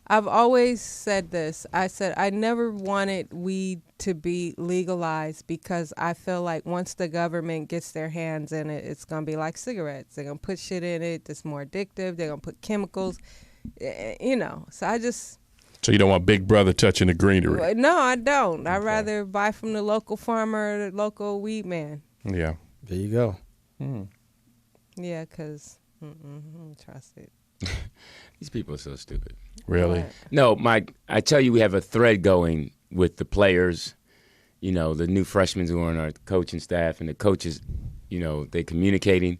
I've always said this. I said I never wanted weed to be legalized because I feel like once the government gets their hands in it, it's going to be like cigarettes. They're going to put shit in it that's more addictive. They're going to put chemicals, So I just... So you don't want Big Brother touching the greenery? No, I don't. I'd rather buy from the local farmer, the local weed man. Yeah. There you go. Yeah, because I don't trust it. These people are so stupid. Really? What? No, I tell you, we have a thread going with the players, the new freshmen who are on our coaching staff, and the coaches, they communicating.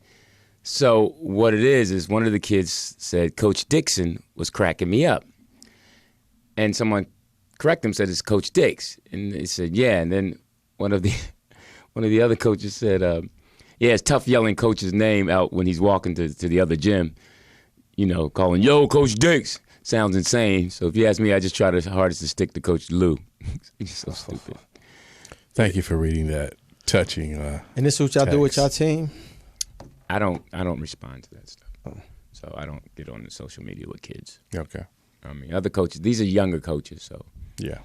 So what it is one of the kids said, Coach Dixon was cracking me up. And someone corrected him, said it's Coach Dix. And they said, yeah. And then one of the other coaches said, yeah, it's tough yelling Coach's name out when he's walking to the other gym, calling, yo, Coach Dix. Sounds insane. So if you ask me, I just try the hardest to stick to Coach Lou. He's so stupid. Thank you for reading that touching. And this is what y'all do with y'all team? I don't respond to that stuff. So I don't get on the social media with kids. Okay. I mean, other coaches, these are younger coaches, so Yeah.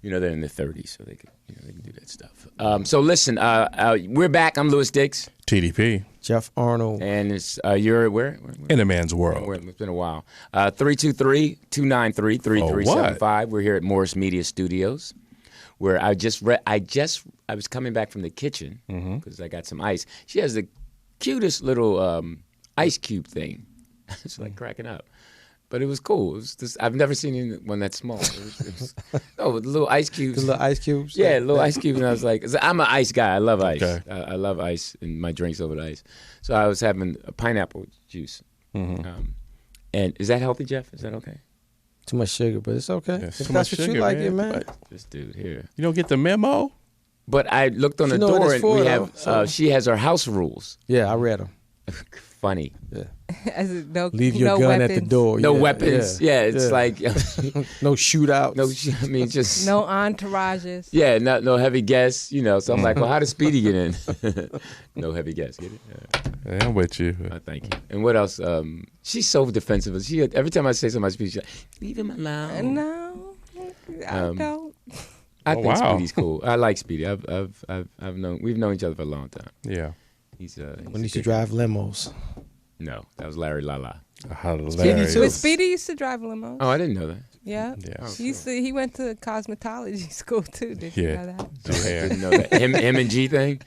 they're in their 30s, so they can do that stuff. So listen, we're back. I'm Louis Dix, TDP. Jeff Arnold. and it's you're where? In a man's world. It's been a while. 323-293-3375. We're here at Morris Media Studios, where I was coming back from the kitchen because I got some ice. She has the cutest little ice cube thing. It's like cracking up. But it was cool. It was just, I've never seen one that small. With little ice cubes. The little ice cubes? Yeah, little ice cubes. And I was like, I'm an ice guy. I love ice. Okay. I love ice and my drinks over the ice. So I was having a pineapple juice. And is that healthy, Jeff? Is that okay? Too much sugar, but it's okay. Yes, If too that's much what you sugar, like, man. man. This dude here. You don't get the memo? But I looked on She the know what door it's and for, we though, have, so- she has her house rules. Yeah, I read them. Funny. Yeah. As in, no, Leave your no gun weapons. at the door. No Yeah, weapons. Yeah, it's like, no shootouts. just. No entourages. Yeah, no heavy guests, So I'm like, well, how does Speedy get in? No heavy guests, get it? Yeah, I'm with you. Thank you. And what else? She's so defensive. Every time I say something about Speedy, she's like, leave him alone. No, I don't. I think wow. Speedy's cool. I like Speedy. We've known each other for a long time. Yeah. He's When you used to drive limos. No, that was Larry Lala. Hilarious. too. But Speedy used to drive limos. Oh, I didn't know that. Yeah. Yeah. He went to cosmetology school too. Did you know that? Yeah. Didn't know that. Him and G thing.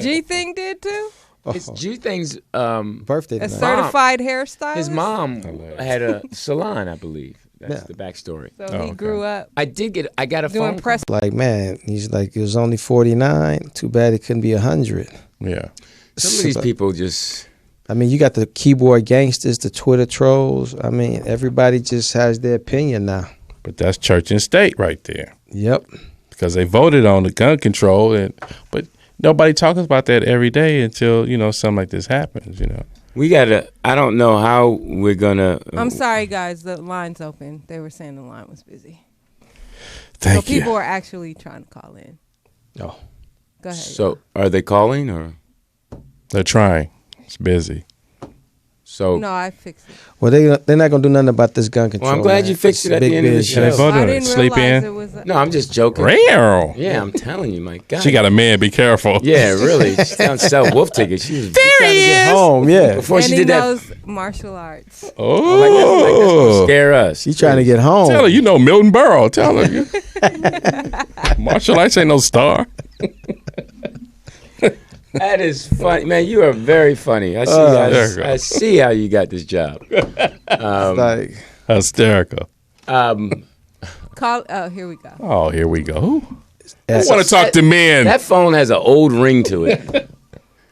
G Thing did too. It's G thing's Birthday A tonight. certified hairstylist. his mom Hilarious. had a salon, I believe. That's Yeah. the backstory. So Oh, he okay. grew up I got a doing phone press. Like, man, he's like, it was only 49. Too bad it couldn't be 100. Yeah. Some of these people just. I mean, you got the keyboard gangsters, the Twitter trolls. I mean, everybody just has their opinion now. But that's church and state right there. Yep. Because they voted on the gun control, but nobody talks about that every day until, something like this happens, We gotta. I don't know how we're gonna. I'm sorry, guys. The line's open. They were saying the line was busy. Thank So you. people are actually trying to call in. Oh. Go ahead. So are they calling or? They're trying. It's busy. So No, I fixed it. Well, they're not going to do nothing about this gun control. Well, I'm glad man. you fixed it It's at the big end of the business. show. They voted I on it. didn't Sleep realize in. it was. no, I'm just joking. Real. Yeah, I'm telling you, my God. She got a man. Be careful. Yeah, really. She down sell wolf tickets. She was Trying to get home, yeah. before And she he did that. knows martial arts. Like that's gonna scare us. She trying to get home. Tell her, Milton Berle. Tell her. Martial arts ain't no star. That is funny, man. You are very funny. I see. I see how you got this job. Like hysterical. Call. Oh, here we go. Oh, here we go. Who want to talk to men? That phone has an old ring to it.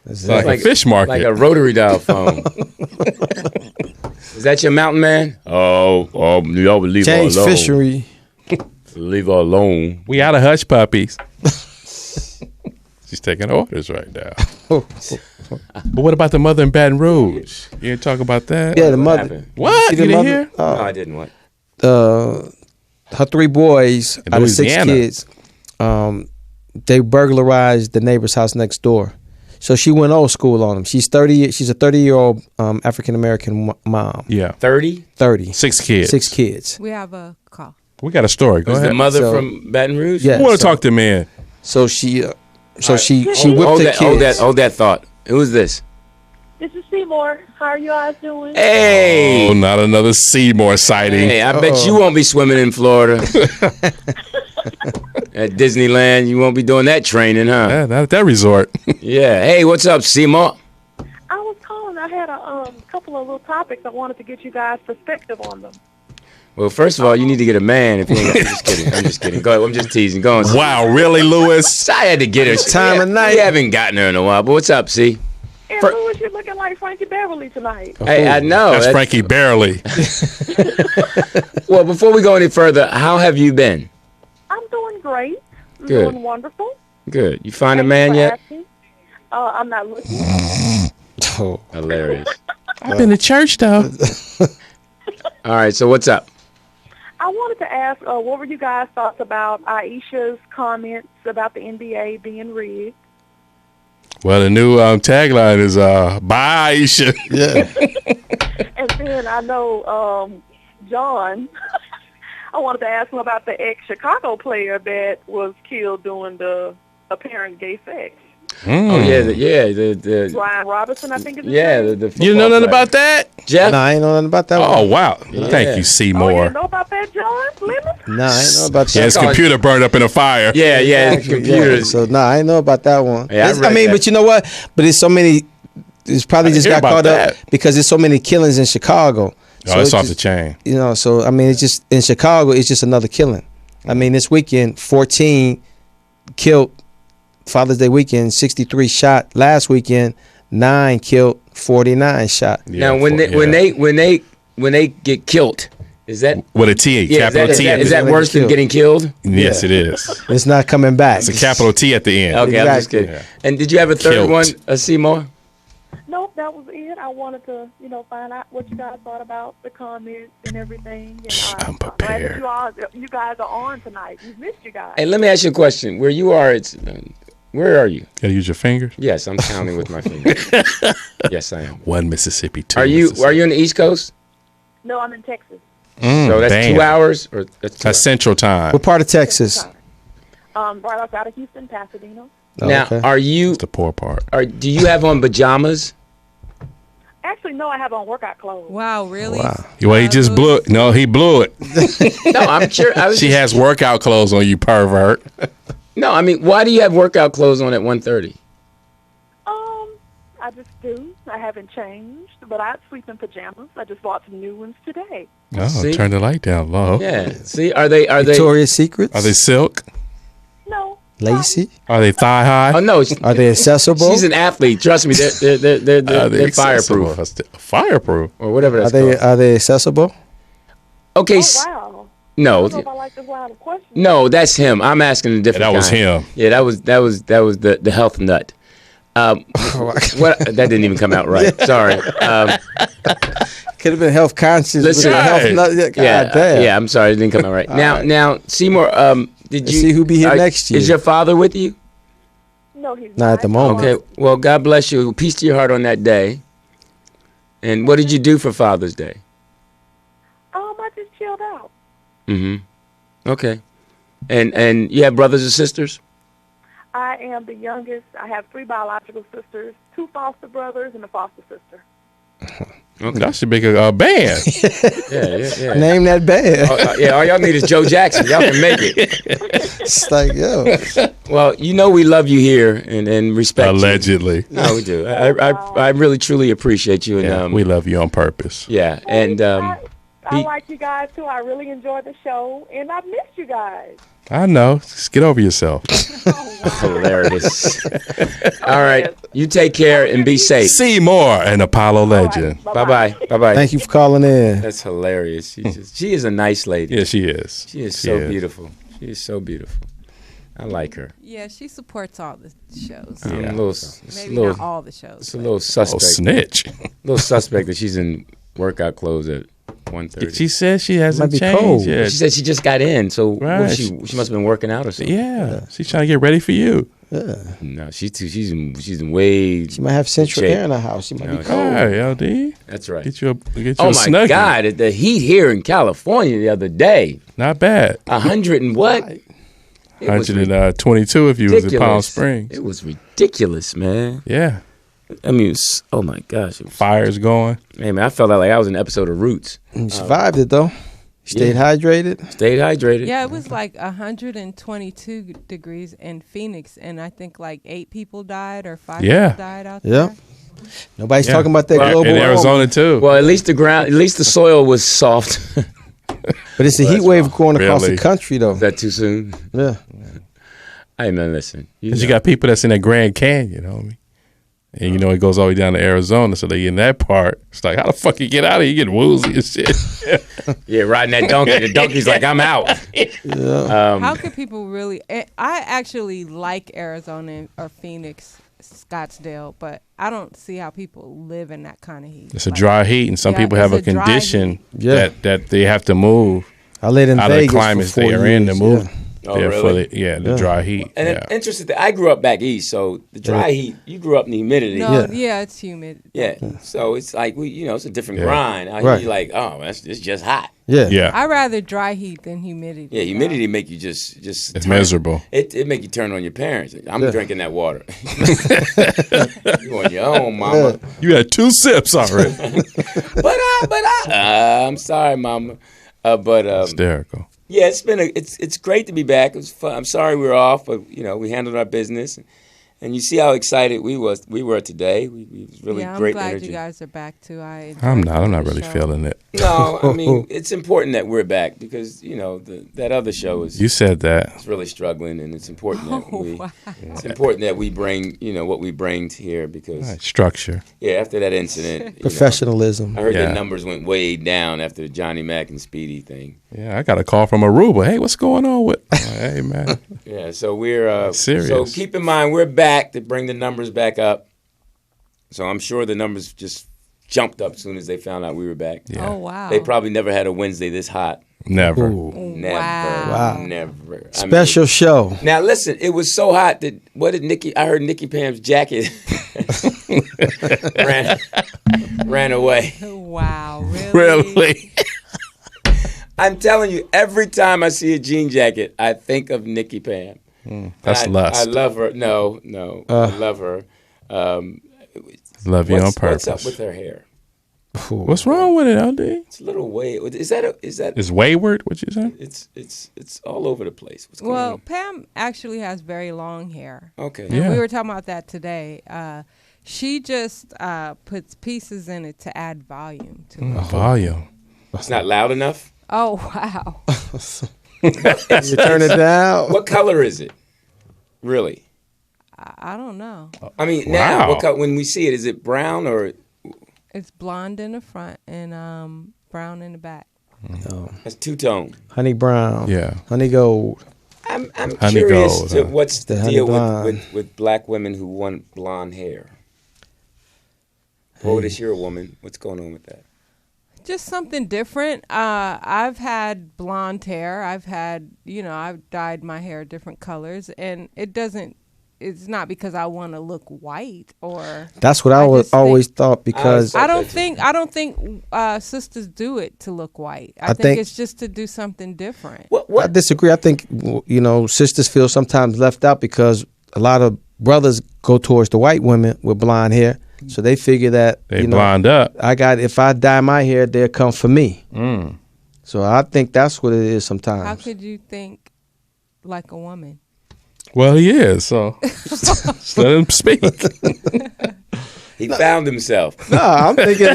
It's like a fish market, like a rotary dial phone. Is that your mountain man? Oh, y'all leave her alone. Change fishery. Leave her alone. We out of hush puppies. She's taking orders right now. But what about the mother in Baton Rouge? You didn't talk about that? Yeah, the mother. What? You didn't hear? No, I didn't. What? Her 3 boys out of 6 kids, they burglarized the neighbor's house next door. So she went old school on them. She's a 30-year-old African American mom. Yeah. 30? 30. 6 kids. 6 kids. We have a call. We got a story. Go Was ahead. the mother from Baton Rouge? Yeah. I want to talk to men. So she whipped hold the kids. Hold that thought. Who is this? This is Seymour. How are you guys doing? Hey. Oh, not another Seymour sighting. Hey, I bet you won't be swimming in Florida. At Disneyland, you won't be doing that training, huh? Yeah, that resort. Yeah. Hey, what's up, Seymour? I was calling. I had a couple of little topics. I wanted to get you guys' perspective on them. Well, first of all, you need to get a man. If you ain't, I'm just kidding. Go ahead. I'm just teasing. Go on. Wow, really, Lewis? I had to get her. Time of night. We haven't gotten her in a while. But what's up, C? And Louis, you're looking like Frankie Beverly tonight. Hey, I know. That's Frankie Barely. Well, before we go any further, how have you been? I'm doing great. I'm Good. doing wonderful. Good. You find a Thanks man for yet? asking. I'm not looking. Oh. Hilarious. I've been to church, though. All right. So what's up? I wanted to ask, what were you guys' thoughts about Aisha's comments about the NBA being rigged? Well, the new tagline is "Bye, Aisha." Yeah. And then I know John. I wanted to ask him about the ex-Chicago player that was killed doing the apparent gay sex. Oh yeah, the Brian Robinson, I think is his yeah, name. the You know nothing about that? Jeff? No, I ain't know nothing about that Oh, one. wow. Yeah. Thank you, Oh, you Seymour. didn't know about that, John Lemon? No, I ain't know about Yeah, that. his computer burned up in a fire. Yeah, Yeah, computers. so no, I ain't know about that one. Yeah, I It's- read I mean, that. but you know what? But it's so many. It's probably I just didn't got hear caught about up that. because there's so many killings in Chicago. Oh, it's it off the just- chain. You know, so I mean, it's just in Chicago. It's just another killing. I mean, this weekend, 14 killed. Father's Day weekend, 63 shot. Last weekend, 9 killed, 49 shot. Now, when they get killed, is that With a T, yeah, capital T. is that When worse they than get getting killed? Yes, it is. It's not coming back. It's a capital T at the end. Okay, I'm just Exactly. kidding. And did you have a third Killed. one, Seymour? Nope, that was it. I wanted to, find out what you guys thought about the comments and everything. And, I'm I'm glad prepared. that you guys are on tonight. We've missed you guys. Hey, let me ask you a question. Where you are, where are you? Gotta use your fingers. Yes, I'm counting with my fingers. Yes, I am. 1 Mississippi, 2 Are you on the East Coast? No, I'm in Texas. So that's damn. 2 hours, or that's 2 That's hours? Central Time. What part of Texas? Right outside of Houston, Pasadena. Now, Okay. are you? That's the poor part. Do you have on pajamas? Actually, no, I have on workout clothes. Wow, really? Wow. Well, he just blew it. No, he blew it. No, I'm sure. She has workout clothes on, you pervert. No, I mean, why do you have workout clothes on at 1:30? I just do. I haven't changed, but I sleep in pajamas. I just bought some new ones today. Oh, See? turn the light down low. Yeah. See, are they? Victoria's Secrets? Are they silk? No. Lacy? Are they thigh high? Oh no, Are they accessible? she's an athlete. Trust me, they're fireproof accessible? Fireproof. or whatever Are that's called. they accessible? Okay, Oh, wow. I no, don't know if I like this line of questions. no, that's him. I'm asking a different. That was kind. him. Yeah, that was the health nut. What? That didn't even come out right. Sorry. Could have been health conscious. Listen, with a hey. God Yeah, damn. yeah. I'm sorry, it didn't come out right. Now, Seymour. Did Let's you see who be here next year. Is your father with you? No, he's Not at the moment. Okay. Well, God bless you. Peace to your heart on that day. And what did you do for Father's Day? I just chilled out. Mm-hmm. Okay. And you have brothers and sisters? I am the youngest. I have 3 biological sisters, 2 foster brothers, and a foster sister. Okay. That should be a band. Yeah. Name that band. All y'all need is Joe Jackson. Y'all can make it. It's like, yo. Well, we love you here and respect Allegedly. you. No, we do. I really, truly appreciate you. And we love you on purpose. Yeah, and I like you guys, too. I really enjoyed the show, and I've missed you guys. I know. Just get over yourself. Hilarious. All right. You take care and be safe. See more an Apollo legend. Bye-bye. Bye-bye. Thank you for calling in. That's hilarious. She is a nice lady. Yeah, she is. She is so beautiful. She is so beautiful. I like her. Yeah, she supports all the shows. Yeah. Maybe not all the shows. It's a little suspect. Snitch. Little suspect that she's in workout clothes at 1:30. She said she hasn't Might be changed cold. yet. She said she just got in, so Right. she must have been working out or something. Yeah, she's trying to get ready for you. No, she's in way. She might have central shape. air in her house. She might be No, cold. Hey, LD. That's right. Get you a Oh my snuggie. God! The heat here in California the other day, Not bad. 100 and what? It was 122 if you was in Palm ridiculous. Springs. It was ridiculous, man. Yeah. I mean, oh my gosh, Fire's going. Hey man, I felt like I was in an episode of Roots. You survived it, though. Stayed hydrated. Stayed hydrated. Yeah, it was like 122 degrees in Phoenix, and I think like 8 people died or 5 people died out there. Yeah. Nobody's talking about that global In Arizona too. Well, at least the soil was soft. But it's a heat wave going across the country, though. Is that too soon? Yeah. Hey man, listen. You got people that's in that Grand Canyon, you know what I mean? And it goes all the way down to Arizona, so they in that part. It's like, how the fuck you get out of here? You get woozy and shit. Yeah, riding that donkey. The donkey's like, I'm out. How could people really? I actually like Arizona or Phoenix, Scottsdale, but I don't see how people live in that kind of heat. It's a dry heat, and some people have a condition Yeah. that they have to move I lived in out of the Vegas climates for 4 they are in to years, move. yeah. Oh, there really? for the dry heat. And yeah. interesting that I grew up back east, so the dry heat. You grew up in the humidity. No, yeah, it's humid. Yeah. So it's like it's a different Yeah. grind. Out Right. here, you're like, oh, it's just hot. Yeah. Yeah. I rather dry heat than humidity. Yeah, humidity make you just It's turn. miserable. It make you turn on your parents. I'm drinking that water. You on your own, mama. You had 2 sips already. I'm sorry, mama. Hysterical. Yeah, it's great to be back. It was fun. I'm sorry we were off, but we handled our business, and you see how excited we were today. We was really great I'm glad energy. you guys are back too. I'm not really feeling it. No, I mean it's important that we're back because that other show is You said that. it's really struggling, and it's important that wow. it's important that we bring what we bring to here because Right. Structure. after that incident, Professionalism. I heard Yeah. the numbers went way down after the Johnny Mac and Speedy thing. Yeah, I got a call from Aruba. Hey, what's going on with? Hey, man. Yeah, so we're Serious. So keep in mind we're back to bring the numbers back up. So I'm sure the numbers just jumped up as soon as they found out we were back. Yeah. Oh wow. They probably never had a Wednesday this hot. Never. Never. Wow. Never. I Special show. mean, now listen, it was so hot that I heard Nikki Pam's jacket ran away. Wow. Really? Really? I'm telling you, every time I see a jean jacket, I think of Nikki Pam. That's lust. I love her. No, I love her. Love you on What's purpose. up with her hair? What's wrong with it, LD? It's a little way. Is that? It's wayward, what you say? It's all over the place. What's going Well, on? Pam actually has very long hair. Okay. And Yeah. we were talking about that today. She just puts pieces in it to add volume to it. Volume. It's not loud enough. Oh wow. You turn it down. What color is it? Really? I don't know. I mean, Wow. now what when we see it, is it brown or It's blonde in the front and brown in the back. it's two tone? Honey brown. Yeah. Honey gold. I'm Honey curious gold, to huh? what's the The honey deal blonde. with black women who want blonde hair. Well, this you're a woman. What's going on with that? Just something different. I've had blonde hair. I've dyed my hair different colors, and it's not because I want to look white or. That's what I just always think- thought because I don't think sisters do it to look white. I think it's just to do something different. I disagree. I think sisters feel sometimes left out because a lot of brothers go towards the white women with blonde hair. So they figure that They blind up. if I dye my hair, they'll come for me. So I think that's what it is sometimes. How could you think like a woman? Well, he is. So just let him speak. He found himself. No, I'm thinking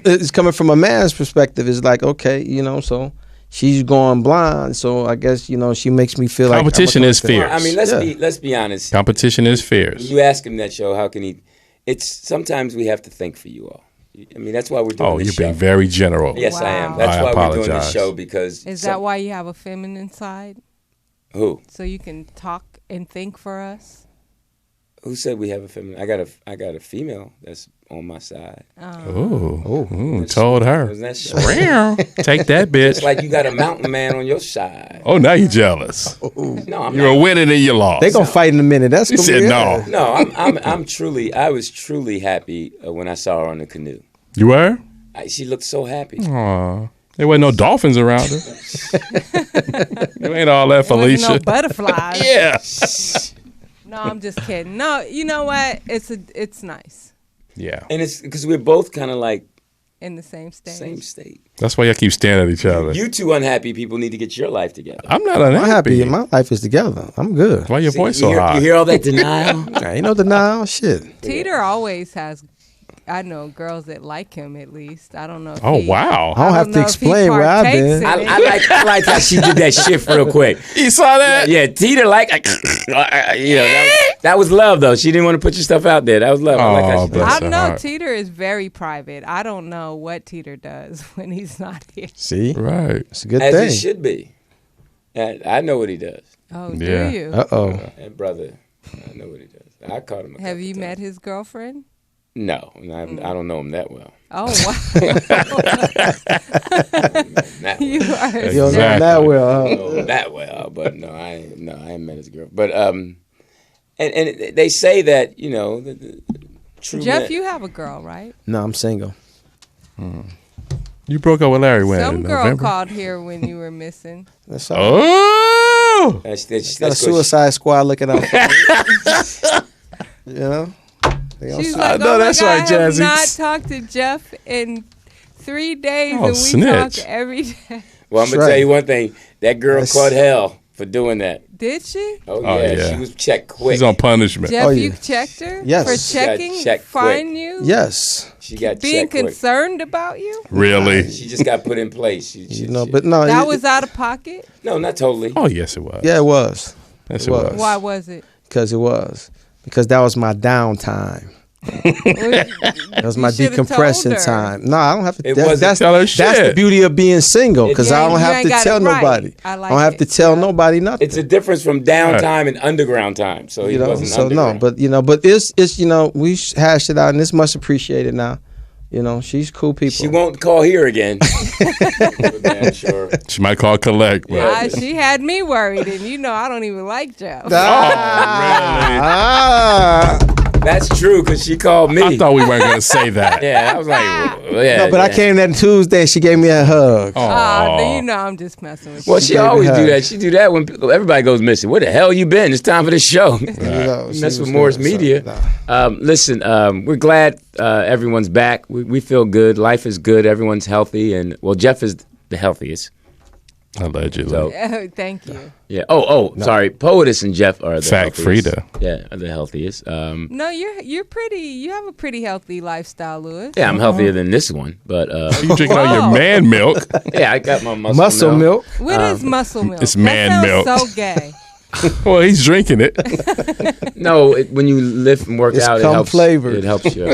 it's coming from a man's perspective. It's like, okay, so she's going blind, so I guess she makes me feel Competition like is fierce. I mean, let's be honest. Competition is fierce. When you ask him that show, how can he? It's sometimes we have to think for you all. I mean, that's why we're doing this you're show. being very general. Yes, I am. Wow. That's I why we're doing this apologize. show because. Is that why you have a feminine side? Who? So you can talk and think for us? Who said we have a feminine? I got a female that's on my side. Told her. Wasn't that shit? Take that, bitch. It's like you got a mountain man on your side. Oh, now you're jealous. No, I'm You're not. a winner and you lost. They gonna fight in a minute. That's He gonna said be no. No, I was truly happy when I saw her on the canoe. You were? She looked so happy. Aw. There wasn't no dolphins around her. You ain't all that, There wasn't Felicia. no butterflies. Yeah. No, I'm just kidding. No, you know what? It's nice Yeah. And it's because we're both kind of like in the same state. same state. That's why y'all keep staring at each other. You two unhappy people need to get your life together. I'm not I'm unhappy. happy. My life is together. I'm good. Why your See, voice you so hear, high? You hear all that denial? Ain't no denial. Shit. Teeter always has, I know girls that like him at least. I don't know. If Oh, he- wow. I don't have to know if he explain where I've partakes been. in it. I like how she did that shift real quick. You saw that? Yeah, Teeter that was love though. She didn't want to put your stuff out there. That was love. I like how Oh, she bless I her know heart. Teeter is very private. I don't know what Teeter does when he's not here. See, Right. it's a good as thing. it should be. I know what he does. Oh, Yeah. do you? That brother, I know what he does. I caught him. Have you met his girlfriend? No, I don't know him that well. Oh, wow. That you well. are. You don't know him that well, I huh? don't know him that well, but no, I ain't met his girl. But and they say that the true Jeff, men- you have a girl, right? No, I'm single. You broke up with Larry when? Some in girl November? called here when you were missing. That's all. Oh! That's Got a 'cause suicide squad looking out for me. They gonna She's sue- like, know oh that's my God, right, I have Jazzy. not talked to Jeff in 3 days, Oh, and we snitch. talk every day. Well, I'm gonna Right. tell you one thing. That girl That's- caught hell for doing that. Did she? Oh Oh, yeah, yeah. she was checked quick. She's on punishment. Jeff, Oh, you yeah. checked her Yes. for She got checking, checked find quick. you, Yes, She got being checked quick. concerned about you. Really? She just got put in place. but no, That was out of pocket. no, not totally. Oh, yes, it was. yeah, it was. Yes, it it was. was. Why was it? Because that was my downtime. That was my You should've decompression told her. time. No, I don't have to. It That's, wasn't- that's, Tell her that's the shit. beauty of being single because Yeah, I don't you have ain't to got tell it right. nobody. I like don't have it. to tell Yeah. nobody nothing. It's a difference from downtime and underground time. So he wasn't so underground. no, but it's we hashed it out and it's much appreciated now. She's cool people. She won't call here again. For damn sure. She might call collect. But She had me worried, and I don't even like Jeff. Ah. That's true because she called me. I thought we weren't going to say that. Yeah, I was like, well, yeah. No, but I yeah. came that Tuesday and she gave me a hug. Then I'm just messing with Well, you. she gave me always her. do that. She do that when everybody goes missing. Where the hell you been? It's time for the show. She Mess was with Morris good, so, Media. nah. Listen, we're glad everyone's back. We feel good. Life is good. Everyone's healthy, and Jeff is the healthiest. Allegedly. So Oh, thank you. yeah. Sorry. Poetess and Jeff are the Fact, healthiest. Frida. Yeah, are the healthiest. No, you're pretty. You have a pretty healthy lifestyle, Lewis. Yeah, I'm healthier than this one, but You drinking all your Whoa. man milk. yeah, I got my Muscle milk. What is muscle milk? it's man that sounds milk. So gay. Well, he's drinking it. No, when you lift and work It's out, it cum helps. flavored. It helps you.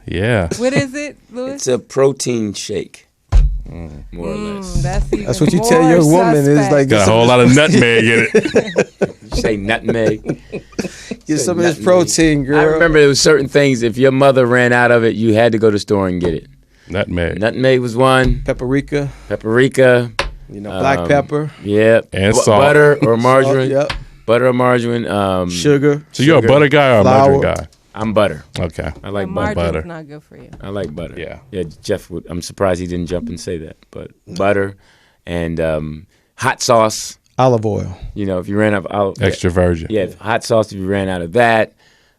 Yeah. What is it, Lewis? It's a protein shake, more or less. That's what you tell your more woman is suspect. like Got a whole lot of nutmeg in it. You say nutmeg. get some of this nutmeg. protein, girl. I remember there was certain things. If your mother ran out of it, you had to go to the store and get it. Nutmeg. Nutmeg was one. paprika, Paprika. black pepper, Yep. And salt. Butter or margarine. salt, Butter or margarine. sugar. So you're a butter guy or a Flour. margarine guy? I'm butter. Okay. I like And butter. margarine's butter. not good for you. I like butter. Yeah. Yeah, Jeff would. I'm surprised he didn't jump and say that. But butter and hot sauce. Olive oil. If you ran out of Extra virgin. hot sauce. If you ran out of that,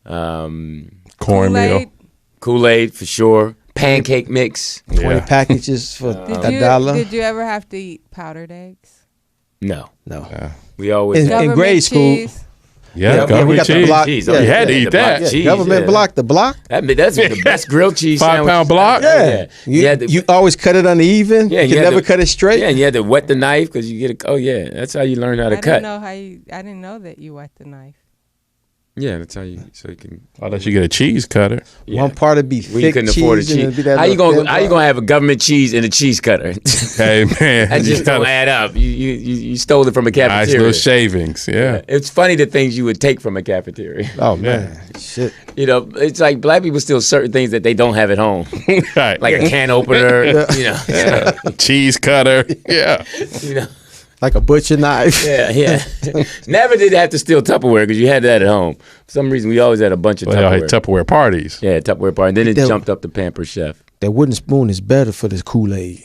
Cornmeal. Kool-Aid for sure. Pancake mix. 20 packages for $1. Did you ever have to eat powdered eggs? No. We In always grade school. Cheese? Yeah, we government got the cheese. block. Cheese. You had to eat that. Cheese, Government block, the block. That's the best grilled cheese 5 sandwich. pound block? You always cut it uneven. Yeah, you can never cut it straight. Yeah, and you had to wet the knife because you get that's how you learn how to cut. I didn't know that you wet the knife. Yeah, that's how you can. Unless you get a cheese cutter. Yeah. One part would be We thick couldn't cheese. afford a and cheese. it'd be that How you little gonna thin block. have a government cheese and a cheese cutter? Hey, man. That just don't add up. You stole it from a cafeteria. Nice little shavings. Yeah. It's funny the things you would take from a cafeteria. Oh man, shit. It's like black people steal certain things that they don't have at home, Right. like a can opener. Cheese cutter. Yeah. Like a butcher knife. Yeah. Never did have to steal Tupperware because you had that at home. For some reason, we always had a bunch of Well, y'all had Tupperware. Tupperware parties. Yeah, Tupperware party. And then it That- jumped up to Pampered Chef. That wooden spoon is better for this Kool-Aid.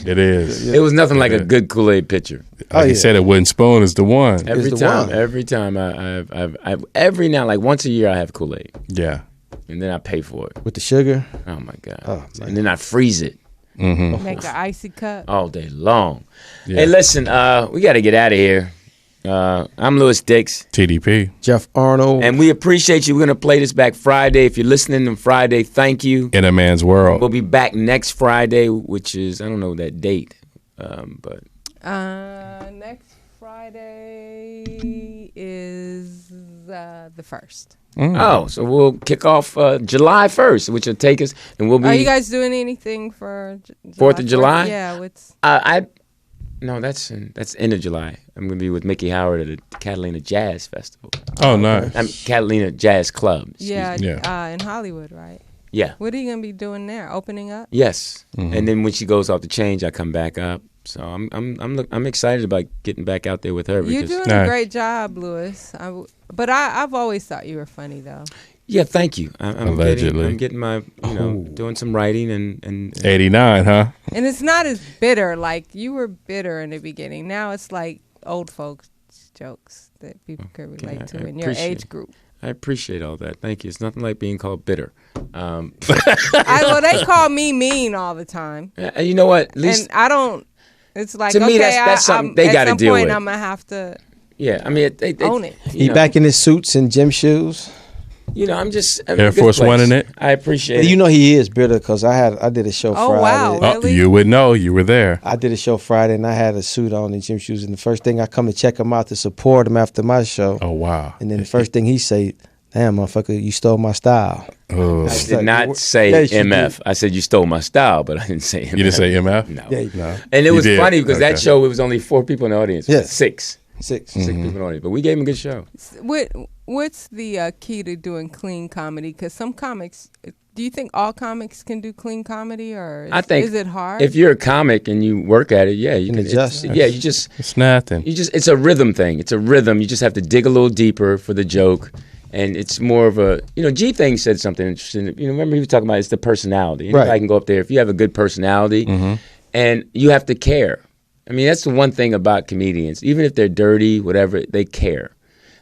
It is. It was nothing like a good Kool-Aid pitcher. Like you said, a wooden spoon is the one. Every the time, one. every time, I've every now, like once a year, I have Kool-Aid, Yeah. and then I pay for it. With the sugar. Oh my god! Oh, man. And then I freeze it Make an icy cup. all day long. Yeah. Hey, listen, we got to get out of here. I'm Louis Dix, TDP. Jeff Arnold. and we appreciate you. We're gonna play this back Friday. If you're listening on Friday, thank you. In a man's world. We'll be back next Friday, which is I don't know that date, but Next Friday is the 1st. oh, so we'll kick off July 1st, which will take us, and we'll be. Are you guys doing anything for 4th of July? Yeah, what's No, that's end of July. I'm gonna be with Mickey Howard at the Catalina Jazz Festival. Oh, nice. Catalina Jazz Club. yeah, Yeah. in Hollywood, right? Yeah. What are you gonna be doing there? Opening up? Yes. And then when she goes off the change, I come back up. So I'm excited about getting back out there with her. You're Because, doing a great job, Louis. But I've always thought you were funny, though. yeah, thank you. I'm Allegedly. I'm getting my doing some writing and 89, huh? And it's not as bitter. Like, you were bitter in the beginning. Now it's like old folks jokes that people could relate to in your appreciate age group. I appreciate all that. Thank you. It's nothing like being called bitter. Well, they call me mean all the time. You know what? At least And I don't. It's like, To me, okay, that's something they gotta at some deal point with. I'm going to have to yeah. I mean, they own it. He back in his suits and gym shoes. I'm just I'm in Air a good Force place. One in it? I appreciate it. You know he is bitter because I did a show Oh, Friday. wow. Oh, Really? you would know. You were there. I did a show Friday and I had a suit on and gym shoes. And the first thing I come to check him out to support him after my show. Oh, wow. And then the first thing he say, "Damn, motherfucker, you stole my style." Oh. I did not say Yes, you MF. I said you stole my style, but I didn't say MF. You didn't say MF? No. Yeah, No. And it You was did. funny because that Okay. show, it was only 4 people in the audience. Yeah. 6. 6. 6 people in the audience. But we gave him a good show. What's the key to doing clean comedy? Because some comics, do you think all comics can do clean comedy, or I think is it hard? If you're a comic and you work at it, yeah, you can adjust. Yeah, you just It's nothing. it's a rhythm thing. It's a rhythm. You just have to dig a little deeper for the joke. And it's more of a, G Thing said something interesting. Remember he was talking about it's the personality. Anybody Right. can go up there if you have a good personality, and you have to care. I mean, that's the one thing about comedians. Even if they're dirty, whatever, they care.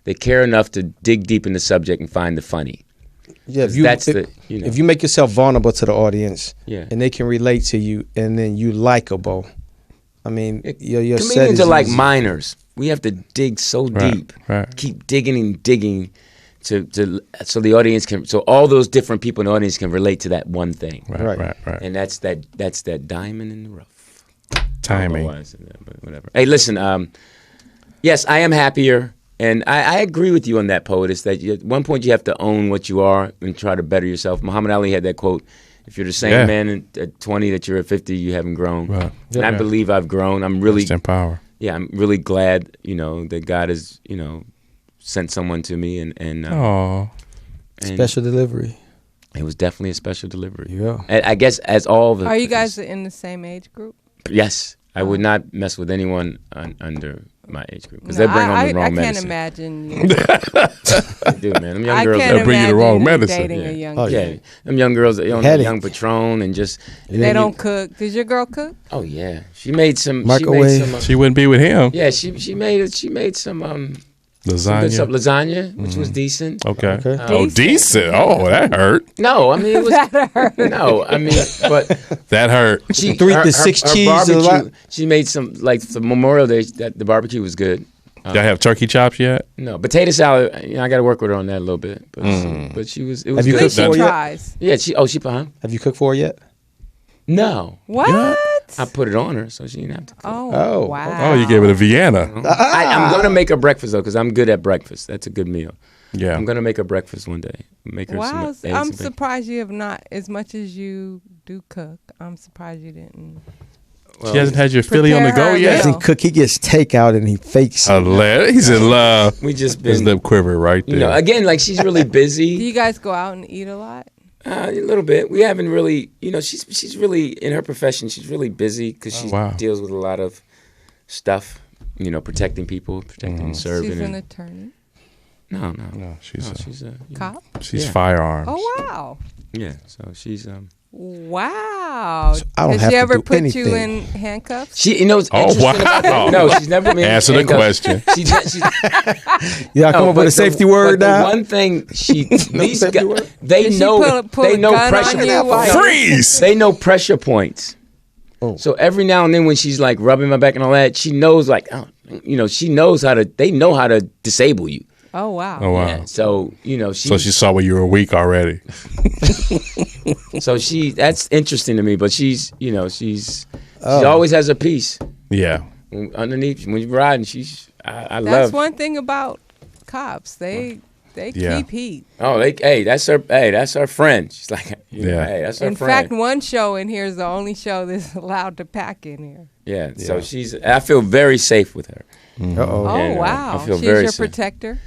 They care enough to dig deep in the subject and find the funny. Yeah, if you make yourself vulnerable to the audience, Yeah. and they can relate to you, and then you likable. I mean, your set Comedians is are like easy. miners. We have to dig so deep, right. keep digging and digging, so the audience so all those different people in the audience can relate to that one thing. Right. And that's that diamond in the rough. Timing. I don't know why I said that, but whatever. Hey, listen. Yes, I am happier, and I agree with you on that, poet. Is that at one point you have to own what you are and try to better yourself. Muhammad Ali had that quote: "If you're the same man at 20 that you're at 50, you haven't grown." Right. And I believe I've grown. I'm really Rest in power. Yeah, I'm really glad that God has sent someone to me, and Special delivery. It was definitely a special delivery. Yeah. And I guess as all the Are you guys in the same age group? Yes, I would not mess with anyone under my age group because they bring on the wrong I can't medicine. imagine you. I do, man. Them young I girls, can't They'll bring you the wrong imagine medicine. dating a Yeah. young Oh, kid. yeah, them young girls that on Headache. young Patron and just They don't cook. Does your girl cook? Oh yeah, she made some. Microwave. She made some. She wouldn't be with him. Yeah, she made some some good stuff. Lasagna. Lasagna, which was decent. Okay. Decent. Decent. Oh, that hurt. No, I mean it was. That hurt. No, I mean, but That hurt. she 3 to 6 cheese barbecue, a lot. she made some like the Memorial Day. That the barbecue was good. Y'all have turkey chops yet? No, potato salad. I got to work with her on that a little bit. But she was. It was Have you good. cooked She for her yet? tries. Yeah, she. Have you cooked for her yet? No, What? I put it on her so she didn't have to cook. Oh. Wow. Oh, you gave it a Vienna. I'm gonna make her breakfast though, because I'm good at breakfast. That's a good meal. Yeah. I'm gonna make her breakfast one day. Make her Wow, some. I'm surprised you have not, as much as you do cook. I'm surprised you didn't. She hasn't had your Philly on the Prepare go her He yet? doesn't cook. He gets takeout and he fakes it. He's in love. We just His been. lip quiver right there. You know, again, like she's really Do busy. you guys go out and eat a lot? A little bit. We haven't really. You know, she's really in her profession. She's really busy because she deals with a lot of stuff. You know, protecting people, protecting and serving. She's an and, attorney. no, she's a Cop? she's Yeah. firearms. Oh, wow. yeah. So she's Wow. I don't Has have she to ever do put you in anything. handcuffs? She, you know, it's Oh, interesting about wow. that. No, she's never been. Answer the handcuffed. question. Y'all come up with but a safety word but the now? one thing these safety guys, word? they Did she know pull they a know gun pressure. on you while- Freeze! They know pressure points. Oh. So every now and then when she's like rubbing my back and all that, she knows like, you know, she knows how to. They know how to disable you. Oh, wow. Oh, wow. Yeah, so you know, So she saw where you were weak already. So that's interesting to me. But she's she always has a piece Yeah. underneath when you're riding. I That's love. one thing about cops. They Yeah. keep heat. Oh, that's her friend. She's like, Yeah. hey, that's her In friend. fact, one show in here is the only show that's allowed to pack in here. Yeah, so I feel very safe with her. Uh-oh. Oh, And, wow. I feel She's very your safe. protector.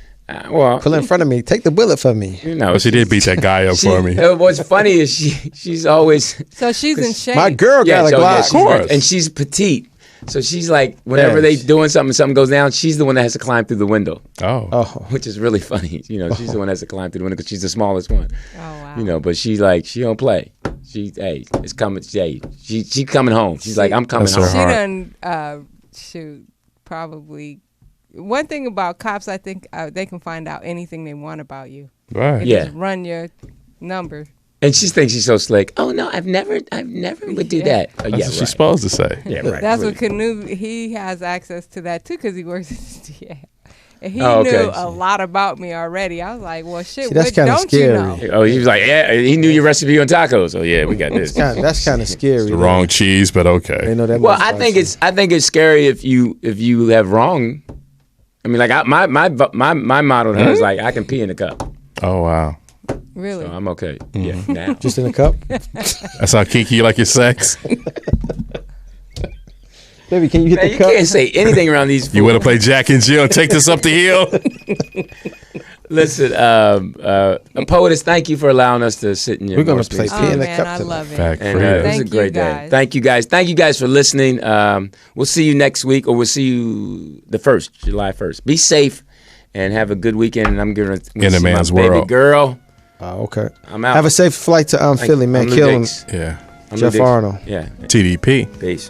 Well, Pull in front of me. Take the bullet for me. you know, But she did beat that guy up for me. What's funny is she's always So she's in shape. My girl got a Glock. she's like- and she's petite. So she's like, whenever they doing something goes down, she's the one that has to climb through the window, Oh. Oh. which is really funny. You know, she's the one that has to climb through the window because she's the smallest one. Oh, wow. You know, but she don't play. It's coming. She coming home. She's like, I'm coming That's her home. She heart. done, probably. One thing about cops, I think they can find out anything they want about you. Right. They Yeah. just run your number. And she thinks she's so slick. Oh no, I've never would do Yeah. that. Oh, That's yeah, what she's right. supposed to say. Yeah, right. That's Really. what Canoe, he has access to that too because he works at the DA. And he Oh, okay. knew a lot about me already. I was like, well, shit, See, that's what kinda don't scary. you know? Oh, he was like, yeah, he knew your recipe on tacos. Oh yeah, we got this. That's kind of scary. The wrong cheese, but They okay. know that. Well, much I think about it's scary if you have wrong. I mean, like my motto to her is like, I can pee in a cup, Oh, wow. Really? so I'm okay. Mm-hmm. Yeah, now. you. Just in a cup. That's how kinky you like your sex. Baby, can you hit Man, the you cup? can't say anything around these. You want to play Jack and Jill and take this up the hill? Listen, Poetess, thank you for allowing us to sit in your. We're gonna more play space. pee Oh, in the man, cup I tonight. love it. Fact And free. it was Thank a great you, day. guys. Thank you guys. Thank you guys for listening. We'll see you next week, or we'll see you July 1st. Be safe and have a good weekend. And I'm gonna In a see my man's baby world. girl. Oh, okay. I'm out. Have a safe flight to Philly, man. I'm Lou Kill him. Dix. Yeah. I'm Jeff Lou Dix. Arnold. Yeah. TDP. Peace.